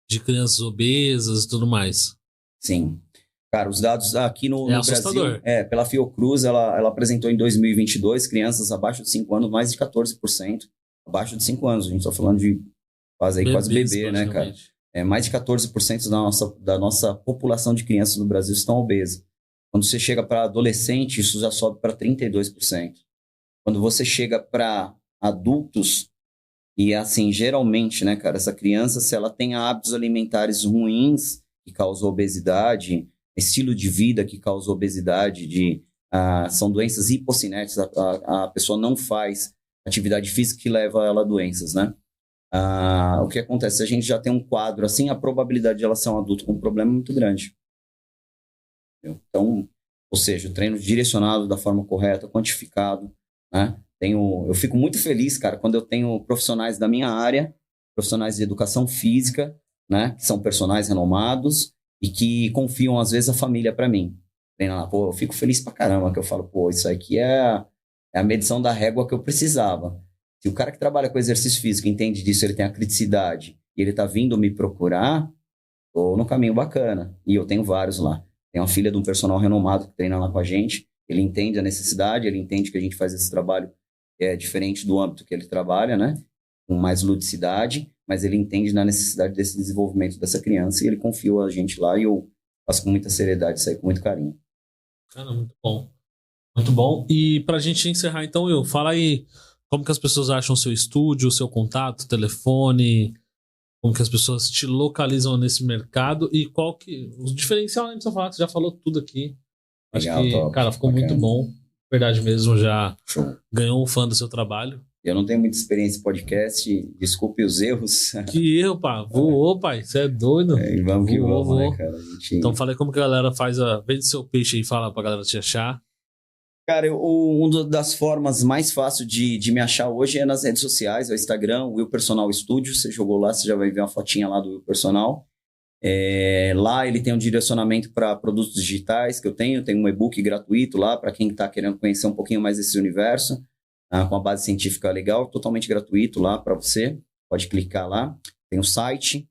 de crianças obesas e tudo mais. Sim. Cara, os dados aqui no assustador. Brasil, pela Fiocruz, ela apresentou em 2022 crianças abaixo de 5 anos, mais de 14%. Abaixo de 5 anos, a gente está falando de quase bebê, né, cara? Mais de 14% da nossa população de crianças no Brasil estão obesas. Quando você chega para adolescente, isso já sobe para 32%. Quando você chega para adultos, e assim, geralmente, né, cara, essa criança, se ela tem hábitos alimentares ruins, que causam obesidade, estilo de vida que causa obesidade, são doenças hipocinéticas, a pessoa não faz atividade física que leva ela a doenças, né? O que acontece? Se a gente já tem um quadro assim, a probabilidade de ela ser um adulto com um problema é muito grande. Então, ou seja, o treino direcionado da forma correta, quantificado, né? Eu fico muito feliz, cara, quando eu tenho profissionais da minha área, profissionais de educação física, né, que são personagens renomados e que confiam, às vezes, a família para mim. Pô, eu fico feliz pra caramba, que eu falo, pô, isso aqui é a medição da régua que eu precisava. Se o cara que trabalha com exercício físico entende disso, ele tem a criticidade e ele tá vindo me procurar, tô no caminho bacana. E eu tenho vários lá. Tem uma filha de um personal renomado que treina lá com a gente, ele entende a necessidade, ele entende que a gente faz esse trabalho diferente do âmbito que ele trabalha, né? Com mais ludicidade, mas ele entende na necessidade desse desenvolvimento dessa criança e ele confiou a gente lá e eu faço com muita seriedade isso aí, com muito carinho. Cara, muito bom. Muito bom. E pra gente encerrar, então, fala aí como que as pessoas acham o seu estúdio, o seu contato, telefone, como que as pessoas te localizam nesse mercado e qual que... O diferencial, né, falar, você já falou tudo aqui. Legal, acho que, top, cara, ficou bacana. Muito bom. Verdade mesmo, já ganhou um fã do seu trabalho. Eu não tenho muita experiência em podcast, desculpe os erros. Que erro, pá. Voou, pai. Você é doido. Vamos que vamos, né, cara? Então fala aí como que a galera faz vende seu peixe e fala pra galera te achar. Cara, uma das formas mais fáceis de me achar hoje é nas redes sociais, é o Instagram, o Will Personal Studio. Você jogou lá, você já vai ver uma fotinha lá do Will Personal. Lá ele tem um direcionamento para produtos digitais que eu tenho um e-book gratuito lá para quem está querendo conhecer um pouquinho mais desse universo, com a base científica legal, totalmente gratuito lá para você, pode clicar lá, tem o site,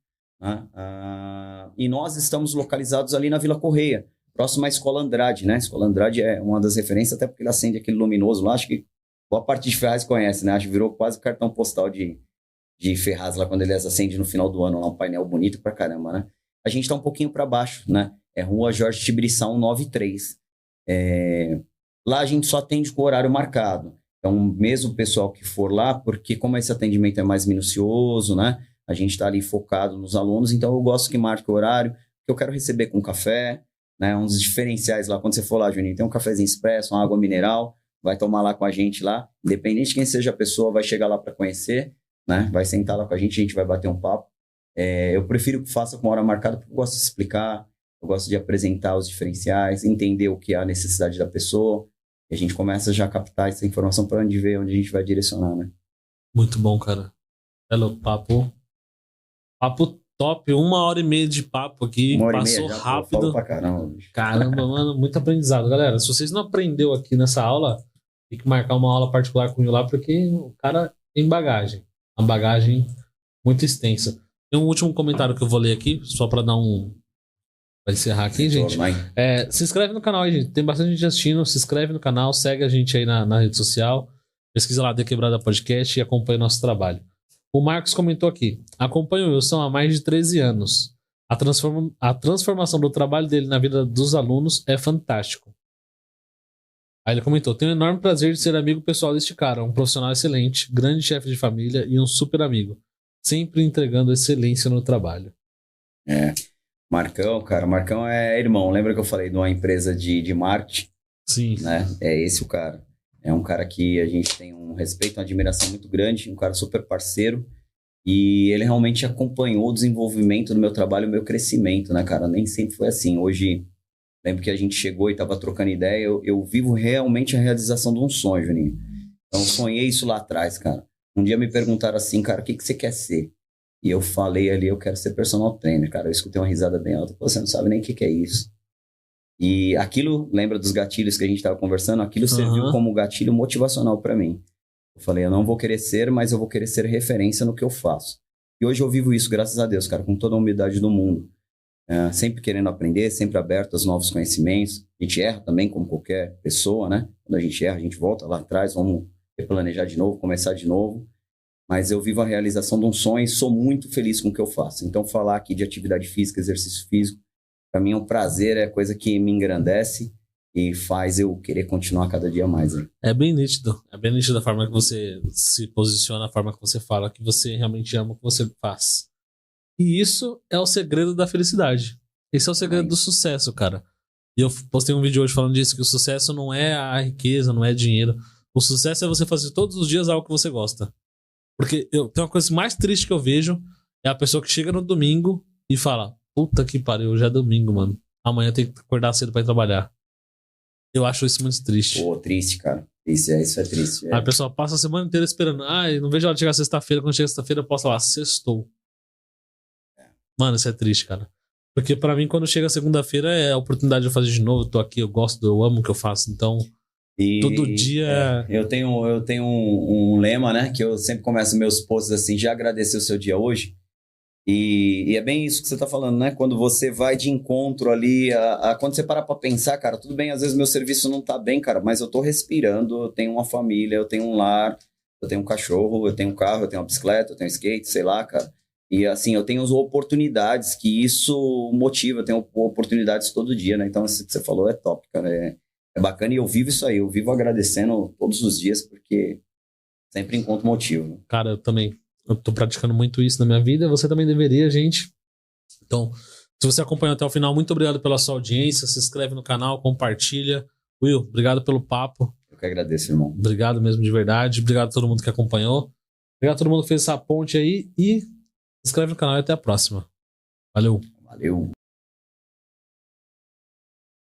e nós estamos localizados ali na Vila Correia, próximo à Escola Andrade, né? Escola Andrade é uma das referências, até porque ele acende aquele luminoso lá, acho que boa parte de Ferraz conhece, né? Acho que virou quase cartão postal de Ferraz lá quando ele acende no final do ano, lá um painel bonito pra caramba, né? A gente está um pouquinho para baixo, né? É Rua Jorge Tibiriçá 193. Lá a gente só atende com horário marcado. Então, mesmo o pessoal que for lá, porque como esse atendimento é mais minucioso, né? A gente está ali focado nos alunos, então eu gosto que marque o horário, que eu quero receber com café, né? Um dos diferenciais lá, quando você for lá, Juninho, tem um cafezinho expresso, uma água mineral, vai tomar lá com a gente lá, independente de quem seja a pessoa, vai chegar lá para conhecer, né? Vai sentar lá com a gente vai bater um papo. Eu prefiro que faça com hora marcada, porque eu gosto de explicar, eu gosto de apresentar os diferenciais, entender o que é a necessidade da pessoa, e a gente começa já a captar essa informação para onde ver, onde a gente vai direcionar, né? Muito bom, cara. Belo papo. Papo top, 1h30 de papo aqui, passou já, rápido. Pô, pra caramba, mano, muito aprendizado. Galera, se vocês não aprendeu aqui nessa aula, tem que marcar uma aula particular com ele lá, porque o cara tem bagagem. Uma bagagem muito extensa. Tem um último comentário que eu vou ler aqui, só pra dar um... Vai encerrar aqui, gente. Se inscreve no canal aí, gente. Tem bastante gente assistindo. Se inscreve no canal, segue a gente aí na rede social. Pesquisa lá, The Quebrada Podcast e acompanha nosso trabalho. O Marcos comentou aqui. Acompanho o Wilson há mais de 13 anos. A transformação do trabalho dele na vida dos alunos é fantástico. Aí ele comentou. Tenho um enorme prazer de ser amigo pessoal deste cara. Um profissional excelente, grande chefe de família e um super amigo. Sempre entregando excelência no trabalho. Marcão, cara. Marcão é irmão. Lembra que eu falei de uma empresa de marketing? Sim. Né? É esse o cara. É um cara que a gente tem um respeito, uma admiração muito grande. Um cara super parceiro. E ele realmente acompanhou o desenvolvimento do meu trabalho, o meu crescimento, né, cara? Nem sempre foi assim. Hoje, lembro que a gente chegou e tava trocando ideia. Eu vivo realmente a realização de um sonho, Juninho. Então, sonhei isso lá atrás, cara. Um dia me perguntaram assim, cara, o que você quer ser? E eu falei ali, eu quero ser personal trainer, cara. Eu escutei uma risada bem alta. Pô, você não sabe nem o que é isso. E aquilo, lembra dos gatilhos que a gente estava conversando? Aquilo serviu como gatilho motivacional para mim. Eu falei, eu não vou querer ser, mas eu vou querer ser referência no que eu faço. E hoje eu vivo isso, graças a Deus, cara, com toda a humildade do mundo. Sempre querendo aprender, sempre aberto aos novos conhecimentos. A gente erra também, como qualquer pessoa, né? Quando a gente erra, a gente volta lá atrás, vamos replanejar de novo, começar de novo. Mas eu vivo a realização de um sonho e sou muito feliz com o que eu faço. Então, falar aqui de atividade física, exercício físico, para mim é um prazer, é coisa que me engrandece e faz eu querer continuar cada dia mais. Hein? É bem nítido a forma que você se posiciona, a forma que você fala, que você realmente ama o que você faz. E isso é o segredo da felicidade. Esse é o segredo do sucesso, cara. E eu postei um vídeo hoje falando disso, que o sucesso não é a riqueza, não é dinheiro. O sucesso é você fazer todos os dias algo que você gosta. Porque tem uma coisa mais triste que eu vejo, é a pessoa que chega no domingo e fala, puta que pariu, hoje é domingo, mano. Amanhã eu tenho que acordar cedo pra ir trabalhar. Eu acho isso muito triste. Pô, triste, cara. Isso é triste. A pessoa passa a semana inteira esperando. Não vejo a hora de chegar sexta-feira. Quando chega sexta-feira, eu posso lá, sextou. Mano, isso é triste, cara. Porque pra mim, quando chega segunda-feira, é a oportunidade de eu fazer de novo. Eu tô aqui, eu amo o que eu faço. Então, todo dia... Eu tenho um lema, né? Que eu sempre começo meus posts assim, já agradecer o seu dia hoje. E é bem isso que você tá falando, né? Quando você vai de encontro ali, quando você para pra pensar, cara, tudo bem, às vezes meu serviço não tá bem, cara, mas eu tô respirando, eu tenho uma família, eu tenho um lar, eu tenho um cachorro, eu tenho um carro, eu tenho uma bicicleta, eu tenho skate, sei lá, cara. E assim, eu tenho as oportunidades, que isso motiva, eu tenho oportunidades todo dia, né? Então, isso que você falou é top, cara, é bacana e eu vivo isso aí, eu vivo agradecendo todos os dias, porque sempre encontro motivo. Cara, eu também. Eu tô praticando muito isso na minha vida, você também deveria, gente. Então, se você acompanhou até o final, muito obrigado pela sua audiência, se inscreve no canal, compartilha. Will, obrigado pelo papo. Eu que agradeço, irmão. Obrigado mesmo de verdade, obrigado a todo mundo que acompanhou. Obrigado a todo mundo que fez essa ponte aí e se inscreve no canal e até a próxima. Valeu. Valeu.